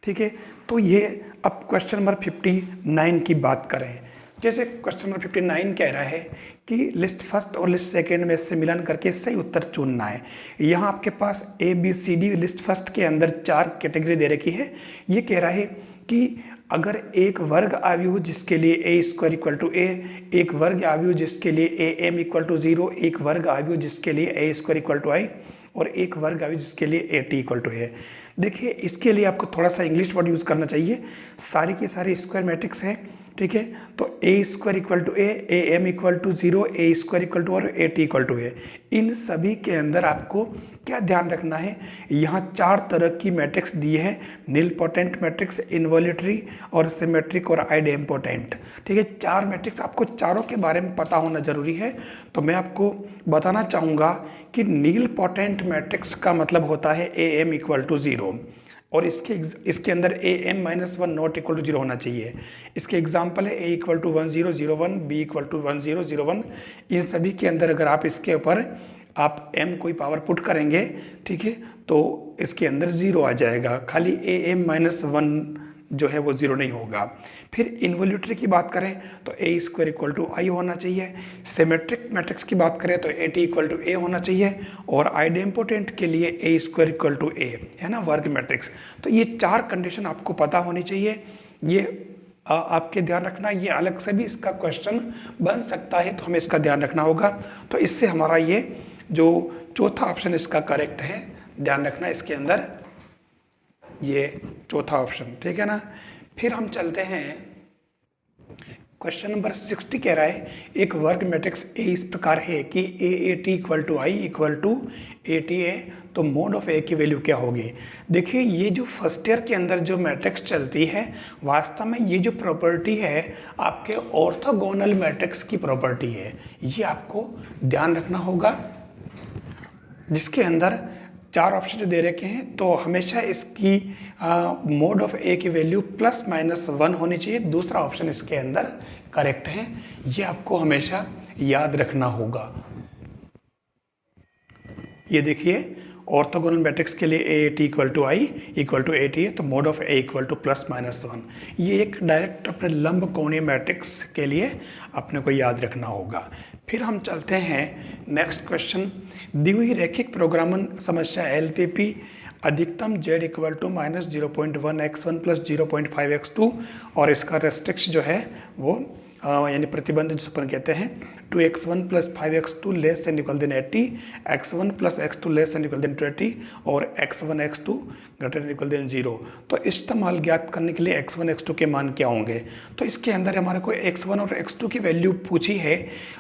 ठीक है, तो ये अब क्वेश्चन नंबर 59 की बात करें। जैसे क्वेश्चन नंबर 59 कह रहा है कि लिस्ट फर्स्ट और लिस्ट सेकेंड में से मिलन करके सही उत्तर चुनना है। यहाँ आपके पास ABCD लिस्ट फर्स्ट के अंदर 4 कैटेगरी दे रखी है। ये कह रहा है कि अगर एक वर्ग आव्यूह जिसके लिए a square equal to a, एक वर्ग आव्यूह जिसके लिए am इक्वल टू 0, एक वर्ग आव्यूह जिसके लिए a square equal to i, और एक वर्ग आव्यूह जिसके लिए at इक्वल टू है। देखिए इसके लिए आपको थोड़ा सा इंग्लिश वर्ड यूज़ करना चाहिए। सारी की सारी स्क्वायर मैट्रिक्स है। ठीक है, तो a square equal to a, am equal to 0, a square equal to और at इक्वल टू है। इन सभी के अंदर आपको क्या ध्यान रखना है, यहाँ 4 तरह की मैट्रिक्स दी है, नीलपोटेंट मैट्रिक्स, इनवॉल्यूटरी और सिमेट्रिक और आइडेम्पोटेंट। ठीक है, 4 मैट्रिक्स, आपको चारों के बारे में पता होना जरूरी है। तो मैं आपको बताना चाहूँगा कि नीलपोटेंट मैट्रिक्स का मतलब होता है am इक्वल टू 0, और इसके अंदर am -1 नॉट इक्वल टू 0 होना चाहिए। इसके एग्जाम्पल है a equal to 1 0 0 1, b equal to 1 0 0 1। इन सभी के अंदर अगर आप इसके ऊपर आप m कोई पावर पुट करेंगे, ठीक है, तो इसके अंदर 0 आ जाएगा। खाली am -1 जो है वो 0 नहीं होगा। फिर इन्वोल्यूटरी की बात करें तो a square equal to i होना चाहिए। सिमेट्रिक मैट्रिक्स की बात करें तो at इक्वल टू a होना चाहिए, और आइडेम्पोटेंट के लिए a square equal to a है ना, वर्ग मैट्रिक्स। तो ये 4 कंडीशन आपको पता होनी चाहिए। ये आपके ध्यान रखना, ये अलग से भी इसका क्वेश्चन बन सकता है, तो हमें इसका ध्यान रखना होगा। तो इससे हमारा ये जो चौथा ऑप्शन इसका करेक्ट है, ध्यान रखना इसके अंदर ये चौथा ऑप्शन। ठीक है ना। फिर हम चलते हैं क्वेश्चन नंबर 60 कह रहा है एक वर्ग मैट्रिक्स ए इस प्रकार है कि a t equal to i equal to a t a, तो मोड ऑफ ए की वैल्यू क्या होगी। देखिए ये जो फर्स्ट ईयर के अंदर जो मैट्रिक्स चलती है वास्तव में ये जो प्रॉपर्टी है आपके ऑर्थोगोनल मैट्रिक्स की प्रॉपर्टी है, ये आपको ध्यान रखना होगा। जिसके अंदर 4 ऑप्शन जो दे रखे हैं तो हमेशा इसकी मोड ऑफ ए की वैल्यू ±1 होनी चाहिए। दूसरा ऑप्शन इसके अंदर करेक्ट है, ये आपको हमेशा याद रखना होगा। ये देखिए ऑर्थोगोनल मैट्रिक्स के लिए a t equal to i equal to a t है, तो mod of a equal to ±1। ये एक डायरेक्ट अपने लंब कोणीय मैट्रिक्स के लिए अपने को याद रखना होगा। फिर हम चलते हैं नेक्स्ट क्वेश्चन। दी हुई रैखिक प्रोग्रामन समस्या LPP अधिकतम z equal to -0.1 x1 plus 0.5 x2 और इसका रेस्ट्रिक्शन जो है वो यानी प्रतिबंध जिस पर कहते हैं 2x1 plus 5x2 less and equal than 80, x1 plus x2 less and equal than 20 और x1 x2 greater than equal then 0। तो इस्तेमाल ज्ञात करने के लिए x1 x2 के मान क्या होंगे। तो इसके अंदर हमारे को x1 और x2 की वैल्यू पूछी है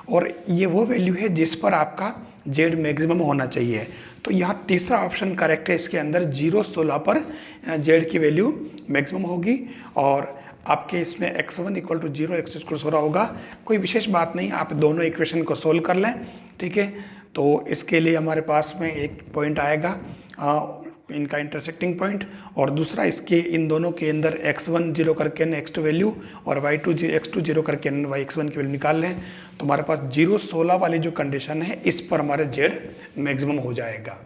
और ये वो वैल्यू है जिस पर आपका z मैक्सिमम होना चाहिए। तो यहाँ तीसरा ऑप्शन करेक्ट है, इसके अंदर 0.16 पर z की वैल्यू मैक्सिमम होगी और आपके इसमें x1 equal to 0 x2 equal to 16 होगा। कोई विशेष बात नहीं, आप दोनों इक्वेशन को सोल्व कर लें, ठीक है। तो इसके लिए हमारे पास में एक पॉइंट आएगा इनका इंटरसेक्टिंग पॉइंट और दूसरा इसके इन दोनों के अंदर x1 0 करके x2 वैल्यू और x2 0 करके x1 की वैल्यू निकाल लें, तो हमारे पास 0.16 वाली जो कंडीशन है इस पर हमारे z मैक्सिमम हो जाएगा।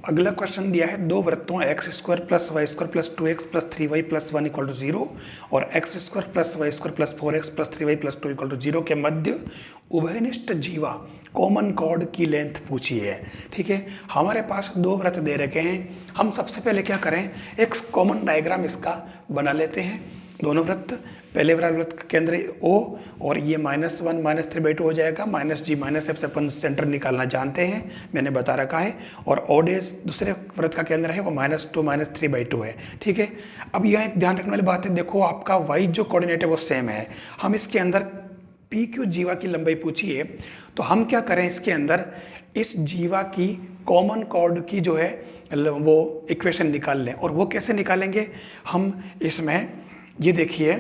अगला क्वेश्चन दिया है दो वृत्तों x² plus Y square plus 2x plus 3y plus 1 equal to 0 और x² plus Y square plus 4x plus 3y plus 2 equal to 0 के मध्य उभयनिष्ठ जीवा कॉमन कॉर्ड की लेंथ पूछी है, ठीक है। हमारे पास दो वृत्त दे रखे हैं, हम सबसे पहले क्या करें एक कॉमन डायग्राम इसका बना लेते हैं। दोनों वृत्त, पहले वृत्त का केंद्र O और ये -1 -3/2 हो जाएगा, -g -f से अपन सेंटर निकालना जानते हैं, मैंने बता रखा है। और O' दूसरे वृत्त का केंद्र है वो -2 -3/2 है, ठीक है। अब यहाँ एक ध्यान रखने वाली बात है, देखो आपका y जो कोऑर्डिनेट है वो सेम है। हम इसके अंदर PQ जीवा की लंबाई पूछी है, तो हम क्या करें इसके अंदर इस जीवा की कॉमन कॉर्ड की जो है वो इक्वेशन निकाल लें। और वो कैसे निकालेंगे, हम इसमें ये देखिए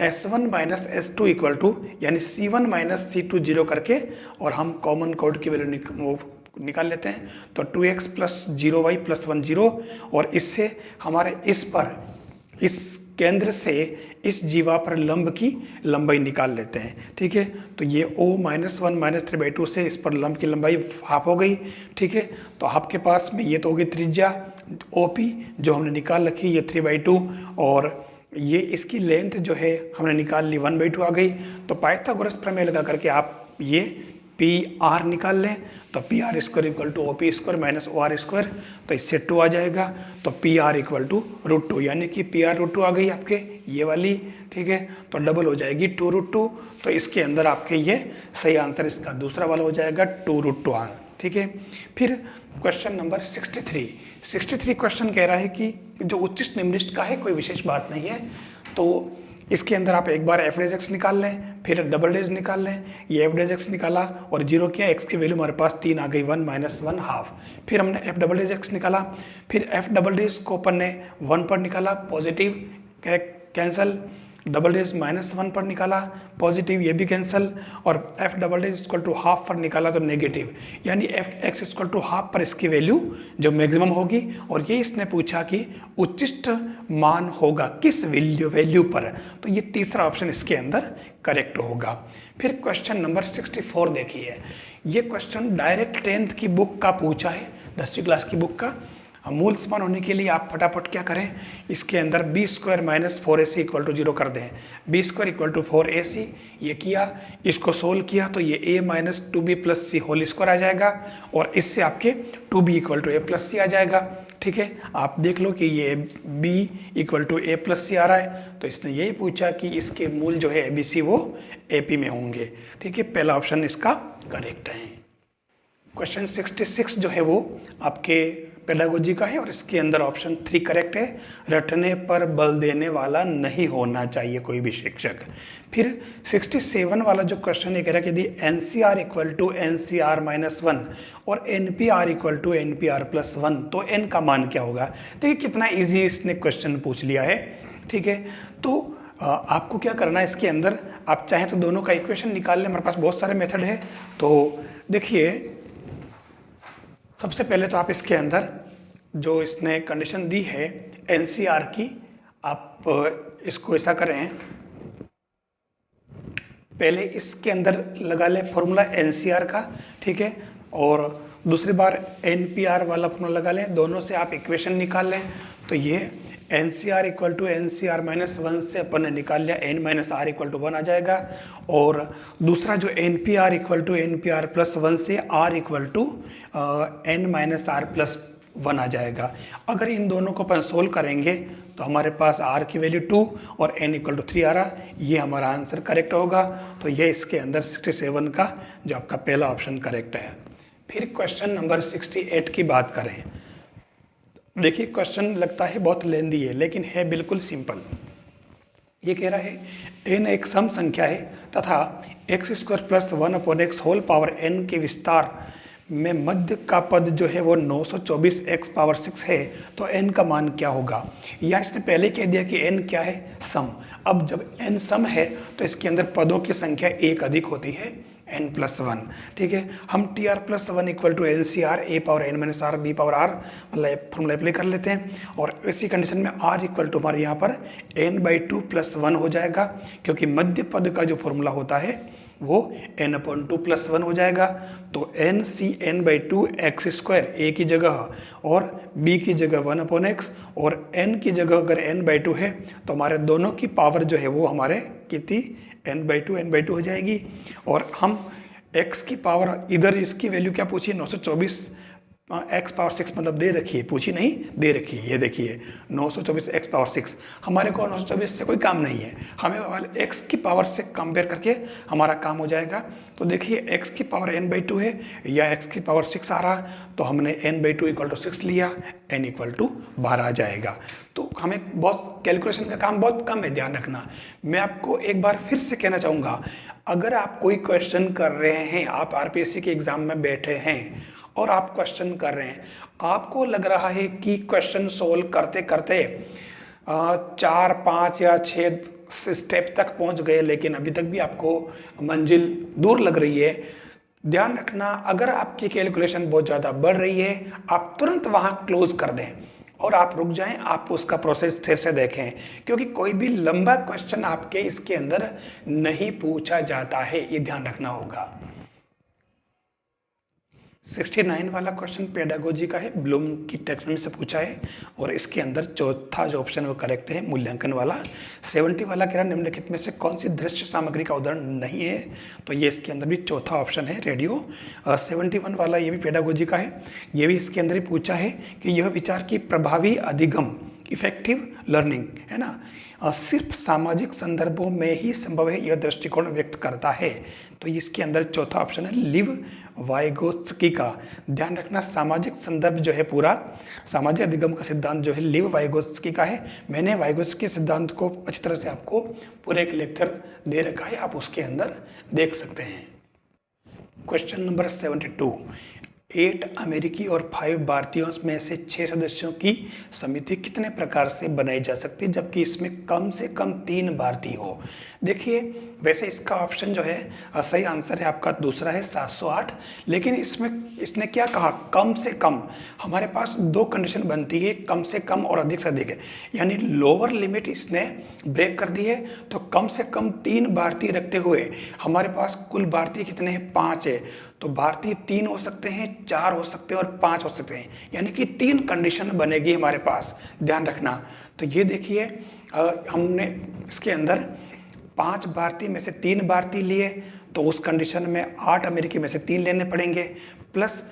S1 minus S2 equal to यानी C1 माइनस C2 0 करके और हम कॉमन कॉर्ड की वैल्यू निकाल लेते हैं। तो 2x प्लस 0y प्लस 1 0 और इससे हमारे इस पर इस केंद्र से इस जीवा पर लंब की लंबाई निकाल लेते हैं, ठीक है। तो ये O -1 -3/2 से इस पर लंब की लंबाई हाफ हो गई, ठीक है। तो आपके पास में ये तो होगी त्रिज्या OP जो हमने निकाल रखी, ये 3/2 और ये इसकी लेंथ जो है हमने निकाल ली 1/2 आ गई। तो पाइथागोरस प्रमेय लगा करके आप ये PR निकाल लें, तो PR square equal to OP square minus OR square, तो इससे 2 आ जाएगा। तो PR इक्वल टू √2 यानी कि PR √2 आ गई आपके ये वाली, ठीक है। तो डबल हो जाएगी 2√2, तो इसके अंदर आपके ये सही आंसर इसका दूसरा वाला हो जाएगा 2√2, ठीक है। फिर क्वेश्चन नंबर 63 क्वेश्चन कह रहा है कि जो उच्चिष्ट निम्निष्ठ का है, कोई विशेष बात नहीं है। तो इसके अंदर आप एक बार f' निकाल लें, फिर डबल' निकाल लें। ये f' निकाला और 0 किया, x की वैल्यू हमारे पास 3 आ गई, 1 - 1 हाफ। फिर हमने f" निकाला, फिर f" को अपन ने 1 पर निकाला, पॉजिटिव कैंसल, "-1 पर निकाला, पॉजिटिव, ये भी कैंसल। और f" इक्वल टू हाफ पर निकाला तो नेगेटिव, यानी x इक्वल टू हाफ पर इसकी वैल्यू जो मैक्सिमम होगी। और ये इसने पूछा कि उच्चिष्ट मान होगा किस वैल्यू पर, तो ये तीसरा ऑप्शन इसके अंदर करेक्ट होगा। फिर क्वेश्चन नंबर 64 देखिए, ये क्वेश्चन डायरेक्ट 10th की बुक का पूछा है, 10वीं क्लास की बुक का। मूल समान होने के लिए आप फटाफट क्या करें, इसके अंदर b² minus 4ac equal to 0 कर दें। b² इक्वल टू 4ac, ये किया, इसको सोल्व किया तो ये a minus 2b plus c whole square आ जाएगा और इससे आपके 2b equal to a plus c आ जाएगा, ठीक है। आप देख लो कि ये b equal to a plus c आ रहा है, तो इसने यही पूछा कि इसके मूल जो है abc वो AP में होंगे, ठीक है। पहला ऑप्शन इसका करेक्ट है। क्वेश्चन 66 जो है वो आपके पेडागोजी का है और इसके अंदर ऑप्शन 3 करेक्ट है, रटने पर बल देने वाला नहीं होना चाहिए कोई भी शिक्षक। फिर 67 वाला जो क्वेश्चन ये कह रहा है कि यदि NCR equal to NCR minus 1 और NPR equal to NPR plus 1 तो n का मान क्या होगा। देखिए कितना ईजी इसने क्वेश्चन पूछ लिया है, ठीक है। तो आपको क्या करना है इसके अंदर, आप चाहें तो दोनों का इक्वेशन निकाल लें, हमारे पास बहुत सारे मेथड है। तो देखिए सबसे पहले तो आप इसके अंदर जो इसने कंडीशन दी है NCR की, आप इसको ऐसा करें, पहले इसके अंदर लगा लें फॉर्मूला NCR का, ठीक है, और दूसरी बार NPR वाला फॉर्मूला लगा लें, दोनों से आप इक्वेशन निकाल लें। तो ये NCR equal to NCR minus 1 से अपन ने निकाल लिया n minus r equal to 1 आ जाएगा, और दूसरा जो NPR equal to NPR plus 1 से r equal to n minus r plus 1 आ जाएगा। अगर इन दोनों को अपन सोल्व करेंगे तो हमारे पास r की वैल्यू 2 और n इक्वल टू 3 आ रहा, ये हमारा आंसर करेक्ट होगा। तो ये इसके अंदर 67 का जो आपका पहला ऑप्शन करेक्ट है। फिर क्वेश्चन नंबर 68 की बात करें। देखिए क्वेश्चन लगता है बहुत लेंदी है लेकिन है बिल्कुल सिंपल। ये कह रहा है n एक सम संख्या है तथा x square plus 1/x whole power n के विस्तार में मध्य का पद जो है वो 924x पावर 6 है, तो n का मान क्या होगा। या इसने पहले कह दिया कि n क्या है, सम। अब जब n सम है तो इसके अंदर पदों की संख्या एक अधिक होती है, n प्लस 1, ठीक है। हम TR plus 1 equal to NCR a power n minus r b power r मतलब फॉर्मूला अप्लाई कर लेते हैं, और इसी कंडीशन में r इक्वल टू हमारे यहाँ पर n/2 प्लस 1 हो जाएगा, क्योंकि मध्य पद का जो फॉर्मूला होता है वो n/2 प्लस 1 हो जाएगा। तो n/2 x स्क्वायर a की जगह और b की जगह 1/x और n की जगह अगर n/2 है तो हमारे दोनों की पावर जो है वो हमारे कितनी n/2 हो जाएगी। और हम x की पावर, इधर इसकी वैल्यू क्या पूछी, 924 x पावर 6 मतलब दे रखी है, पूछी नहीं दे रखी है। ये देखिए 924 x पावर 6, हमारे को 924 से कोई काम नहीं है, हमें x की पावर से कंपेयर करके हमारा काम हो जाएगा। तो देखिए x की पावर n/2 है या x की पावर 6 आ रहा, तो हमने n/2 इक्वल टू 6 लिया, n इक्वल टू 12 आ जाएगा। तो हमें बहुत कैलकुलेशन का काम बहुत कम है, ध्यान रखना। मैं आपको एक बार फिर से कहना चाहूँगा, अगर आप कोई क्वेश्चन कर रहे हैं, आप RPSC के एग्ज़ाम में बैठे हैं और आप क्वेश्चन कर रहे हैं, आपको लग रहा है कि क्वेश्चन सोल्व करते करते 4, 5 या 6 स्टेप तक पहुंच गए लेकिन अभी तक भी आपको मंजिल दूर लग रही है, ध्यान रखना, अगर आपकी कैलकुलेशन बहुत ज़्यादा बढ़ रही है, आप तुरंत वहां क्लोज कर दें और आप रुक जाएं, आप उसका प्रोसेस फिर से देखें, क्योंकि कोई भी लंबा क्वेश्चन आपके इसके अंदर नहीं पूछा जाता है, ये ध्यान रखना होगा। 69 वाला क्वेश्चन पेडागोजी का है, ब्लूम की टैक्सोनॉमी से पूछा है और इसके अंदर चौथा जो ऑप्शन वो करेक्ट है, मूल्यांकन वाला। 70 वाला कह रहा निम्नलिखित में से कौन सी दृश्य सामग्री का उदाहरण नहीं है, तो ये इसके अंदर भी चौथा ऑप्शन है, रेडियो। 71 वाला ये भी पेडागोजी का है, ये भी इसके अंदर ही पूछा है कि यह विचार की प्रभावी अधिगम इफेक्टिव लर्निंग है ना, सिर्फ सामाजिक संदर्भों में ही संभव है, यह दृष्टिकोण व्यक्त करता है। तो इसके अंदर चौथा ऑप्शन है लिव वाइगोत्स्की का। ध्यान रखना, सामाजिक संदर्भ जो है, पूरा सामाजिक अधिगम का सिद्धांत जो है लिव वाइगोत्स्की का है। मैंने वाइगोत्स्की सिद्धांत को अच्छी तरह से आपको पूरे एक लेक्चर दे रखा है, आप उसके अंदर देख सकते हैं। क्वेश्चन नंबर 72, 8 अमेरिकी और 5 भारतीयों में से 6 सदस्यों की समिति कितने प्रकार से बनाई जा सकती है, जबकि इसमें कम से कम 3 भारतीय हो। देखिए वैसे इसका ऑप्शन जो है सही आंसर है आपका दूसरा है 708, लेकिन इसमें इसने क्या कहा, कम से कम। हमारे पास 2 कंडीशन बनती है, कम से कम और अधिक से अधिक है, यानी लोअर लिमिट इसने ब्रेक कर दी है। तो कम से कम 3 भारतीय रखते हुए हमारे पास कुल भारतीय कितने हैं, 5 है। तो भारतीय 3 हो सकते हैं, 4 हो सकते हैं और 5 हो सकते हैं, यानी कि 3 कंडीशन बनेगी हमारे पास, ध्यान रखना। तो ये देखिए हमने इसके अंदर 5 भारतीय में से 3 भारतीय लिए, तो उस कंडीशन में 8 अमेरिकी में से 3 लेने पड़ेंगे, प्लस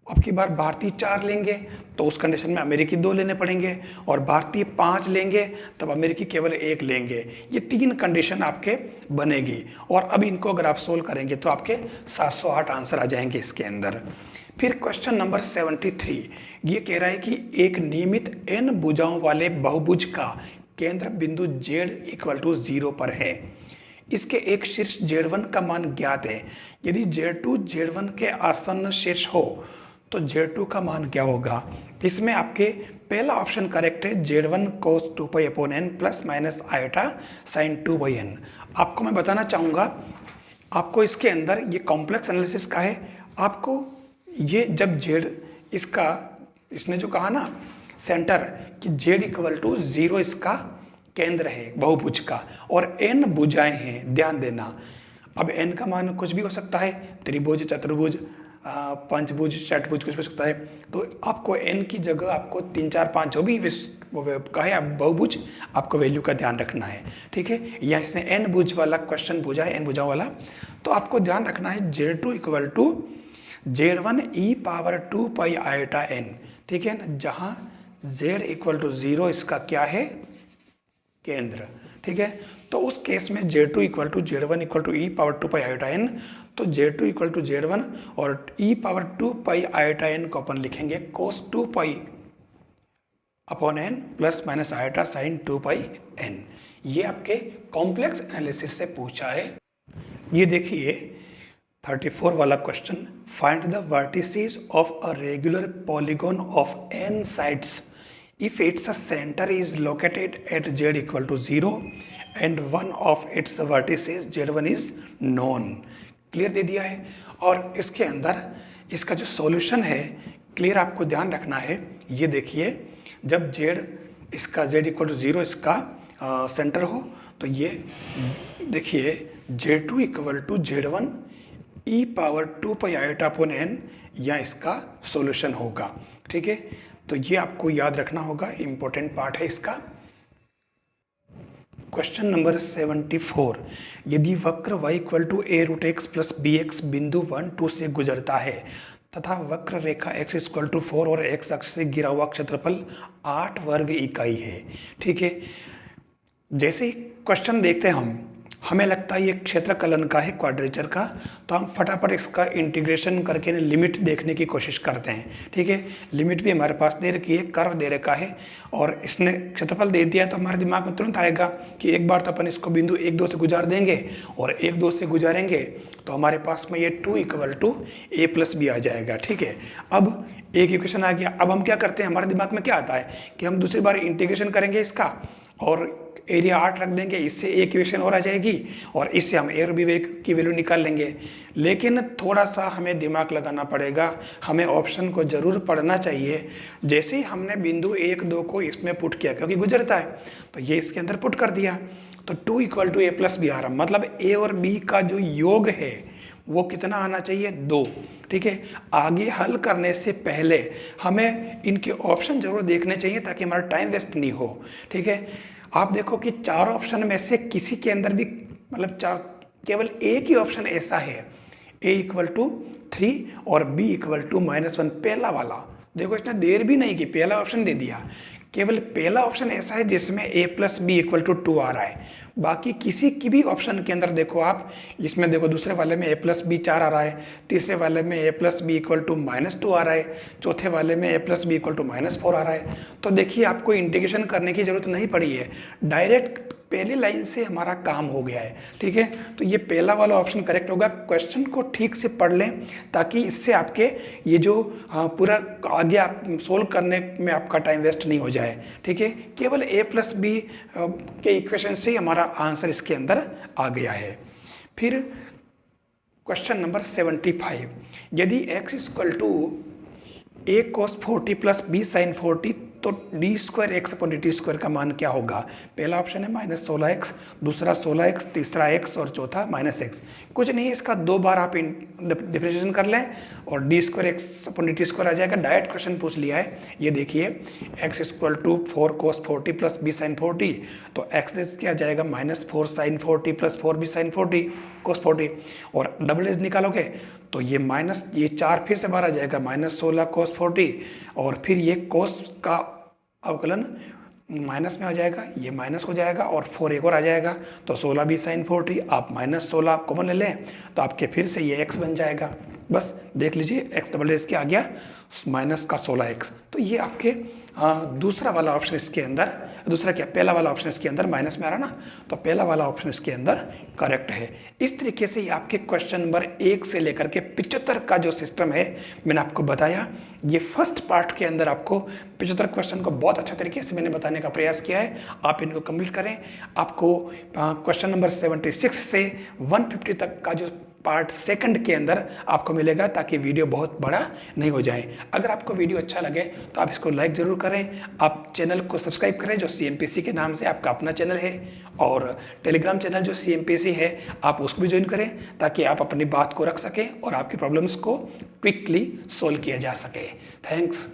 अब की बार भारतीय 4 लेंगे तो उस कंडीशन में अमेरिकी 2 लेने पड़ेंगे, और भारतीय 5 लेंगे तब अमेरिकी केवल 1 लेंगे। ये 3 कंडीशन आपके बनेगी, और अब इनको अगर आप सोल्व करेंगे तो आपके 708 आंसर आ जाएंगे इसके अंदर। फिर क्वेश्चन नंबर 73, ये कह रहा है कि एक नियमित n भुजाओं वाले बहुभुज का केंद्र बिंदु z इक्वल टू 0 पर है। इसके एक शीर्ष z1 का मान ज्ञात है। यदि z2 z1 के आसन्न शीर्ष हो तो z2 का मान क्या होगा? इसमें आपके पहला ऑप्शन करेक्ट है, z1 cos 2 upon n plus minus iota sign 2/n। आपको मैं बताना चाहूँगा, आपको इसके अंदर ये कॉम्प्लेक्स एनालिसिस का है। आपको ये जब z इसका, इसने जो कहा ना सेंटर कि z इक्वल टू 0 इसका केंद्र है बहुभुज का और n भुजाएं हैं, ध्यान देना। अब n का मान कुछ भी हो सकता है, त्रिभुज, चतुर्भुज, पंचभुज, षटभुज, कुछ हो सकता है। तो आपको n की जगह आपको 3, 4, 5 जो भी कहे आप बहुभुज, आपको वैल्यू का ध्यान रखना है, ठीक है। या इसने n भुज वाला क्वेश्चन पूछा है, n भुजाओं वाला, तो आपको ध्यान रखना है z2 equal to z1 e power 2 pi iota n, ठीक है ना, जहाँ z इक्वल टू 0 इसका क्या है? केंद्र, ठीक है। तो उस केस में z2 equal to z1 equal to e power 2 pi iota n, तो z2 इक्वल टू z1 और e power 2 pi iota n को अपन लिखेंगे cos 2 पाई upon n plus minus iota sine 2 pi n। ये आपके कॉम्प्लेक्स एनालिसिस से पूछा है। ये देखिए 34 वाला question, find the vertices of a regular polygon of n sides if its center is located at z equal to 0 and one of its vertices z1 is known। Clear दे दिया है। और इसके अंदर इसका जो सॉल्यूशन है, क्लियर आपको ध्यान रखना है। ये देखिए, जब z इसका z इक्वल टू 0 इसका सेंटर हो तो ये देखिए z2 equal to z1 e power 2 pi iota upon n, या इसका सॉल्यूशन होगा, ठीक है। तो ये आपको याद रखना होगा, इंपॉर्टेंट पार्ट है इसका। क्वेश्चन नंबर 74, यदि वक्र y equal to a root x plus b x बिंदु 1, 2 से गुजरता है तथा वक्र रेखा x इक्वल टू 4 और x अक्ष से घिरा हुआ क्षेत्रफल 8 वर्ग इकाई है, ठीक है। जैसे ही क्वेश्चन देखते हैं हमें लगता है ये क्षेत्र कलन का है, क्वाड्रेचर का, तो हम फटाफट इसका इंटीग्रेशन करके लिमिट देखने की कोशिश करते हैं, ठीक है। लिमिट भी हमारे पास दे रखी है, कर्व दे रखा है और इसने क्षेत्रफल दे दिया, तो हमारे दिमाग में तुरंत आएगा कि एक बार तो अपन इसको बिंदु 1, 2 से गुजार देंगे और 1, 2 से गुजारेंगे तो हमारे पास में ये 2 equal to a plus B आ जाएगा, ठीक है। अब एक इक्वेशन आ गया। अब हम क्या करते हैं, हमारे दिमाग में क्या आता है कि हम दूसरी बार इंटीग्रेशन करेंगे इसका और एरिया 8 रख देंगे, इससे एक इक्वेशन और आ जाएगी और इससे हम ए और बी की वैल्यू निकाल लेंगे। लेकिन थोड़ा सा हमें दिमाग लगाना पड़ेगा, हमें ऑप्शन को ज़रूर पढ़ना चाहिए। जैसे ही हमने बिंदु 1, 2 को इसमें पुट किया, क्योंकि गुजरता है, तो ये इसके अंदर पुट कर दिया, तो 2 equal to a plus B आ रहा, मतलब a और b का जो योग है वो कितना आना चाहिए? 2, ठीक है। आगे हल करने से पहले हमें इनके ऑप्शन जरूर देखने चाहिए ताकि हमारा टाइम वेस्ट नहीं हो, ठीक है। आप देखो कि 4 ऑप्शन में से किसी के अंदर भी, मतलब 4, केवल एक ही ऑप्शन ऐसा है, a इक्वल टू 3 और b इक्वल टू -1, पहला वाला। देखो इसने देर भी नहीं की, पहला ऑप्शन दे दिया। केवल पहला ऑप्शन ऐसा है जिसमें a plus b equal to 2 आ रहा है। बाकी किसी की भी ऑप्शन के अंदर देखो आप, इसमें देखो दूसरे वाले में a प्लस बी 4 आ रहा है, तीसरे वाले में a plus b equal to -2 आ रहा है, चौथे वाले में a plus b equal to -4 आ रहा है। तो देखिए आपको इंटीग्रेशन करने की ज़रूरत नहीं पड़ी है, डायरेक्ट पहली लाइन से हमारा काम हो गया है, ठीक है। तो ये पहला वाला ऑप्शन करेक्ट होगा। क्वेश्चन को ठीक से पढ़ लें ताकि इससे आपके ये जो पूरा आगे आप सोल्व करने में आपका टाइम वेस्ट नहीं हो जाए, ठीक है। केवल a प्लस बी के इक्वेशन से हमारा आंसर इसके अंदर आ गया है। फिर क्वेश्चन नंबर 75, यदि x equal to a cos 40 plus b sin 40 तो d² x अपॉन dt² का मान क्या होगा? पहला ऑप्शन है -16x, दूसरा 16x, तीसरा x और चौथा -x। कुछ नहीं है, इसका 2 बार आप डिफरेंशिएशन कर लें और d² x अपॉन dt² आ जाएगा। डायरेक्ट क्वेश्चन पूछ लिया है। ये देखिए x equal to 4 cos 40 plus b sin 40, तो x क्या आ जाएगा? -4 sin 40 plus 4b sin 40 cos 40, और डबल एज निकालोगे तो ये ये 4 फिर से बाहर आ जाएगा, -16 cos 40, और फिर ये cos का अवकलन माइनस में आ जाएगा, ये माइनस हो जाएगा और 4 एक और आ जाएगा, तो 16 बी साइन 40, आप -16 कॉमन ले लें तो आपके फिर से ये x बन जाएगा। बस देख लीजिए x डबल डेज के आ गया माइनस का 16x। तो ये आपके दूसरा वाला ऑप्शन इसके अंदर, दूसरा क्या, पहला वाला ऑप्शन इसके अंदर माइनस में आ रहा ना, तो पहला वाला ऑप्शन इसके अंदर करेक्ट है। इस तरीके से ये आपके क्वेश्चन नंबर 1 से लेकर के 75 का जो सिस्टम है मैंने आपको बताया। ये फर्स्ट पार्ट के अंदर आपको 75 क्वेश्चन को बहुत अच्छे तरीके से मैंने बताने का प्रयास किया है। आप इनको कंप्लीट करें, आपको क्वेश्चन नंबर 76 से 150 तक का जो पार्ट सेकंड के अंदर आपको मिलेगा, ताकि वीडियो बहुत बड़ा नहीं हो जाए। अगर आपको वीडियो अच्छा लगे तो आप इसको लाइक ज़रूर करें, आप चैनल को सब्सक्राइब करें जो CMPC के नाम से आपका अपना चैनल है, और टेलीग्राम चैनल जो CMPC है आप उसको भी ज्वाइन करें, ताकि आप अपनी बात को रख सकें और आपकी प्रॉब्लम्स को क्विकली सोल्व किया जा सके। थैंक्स।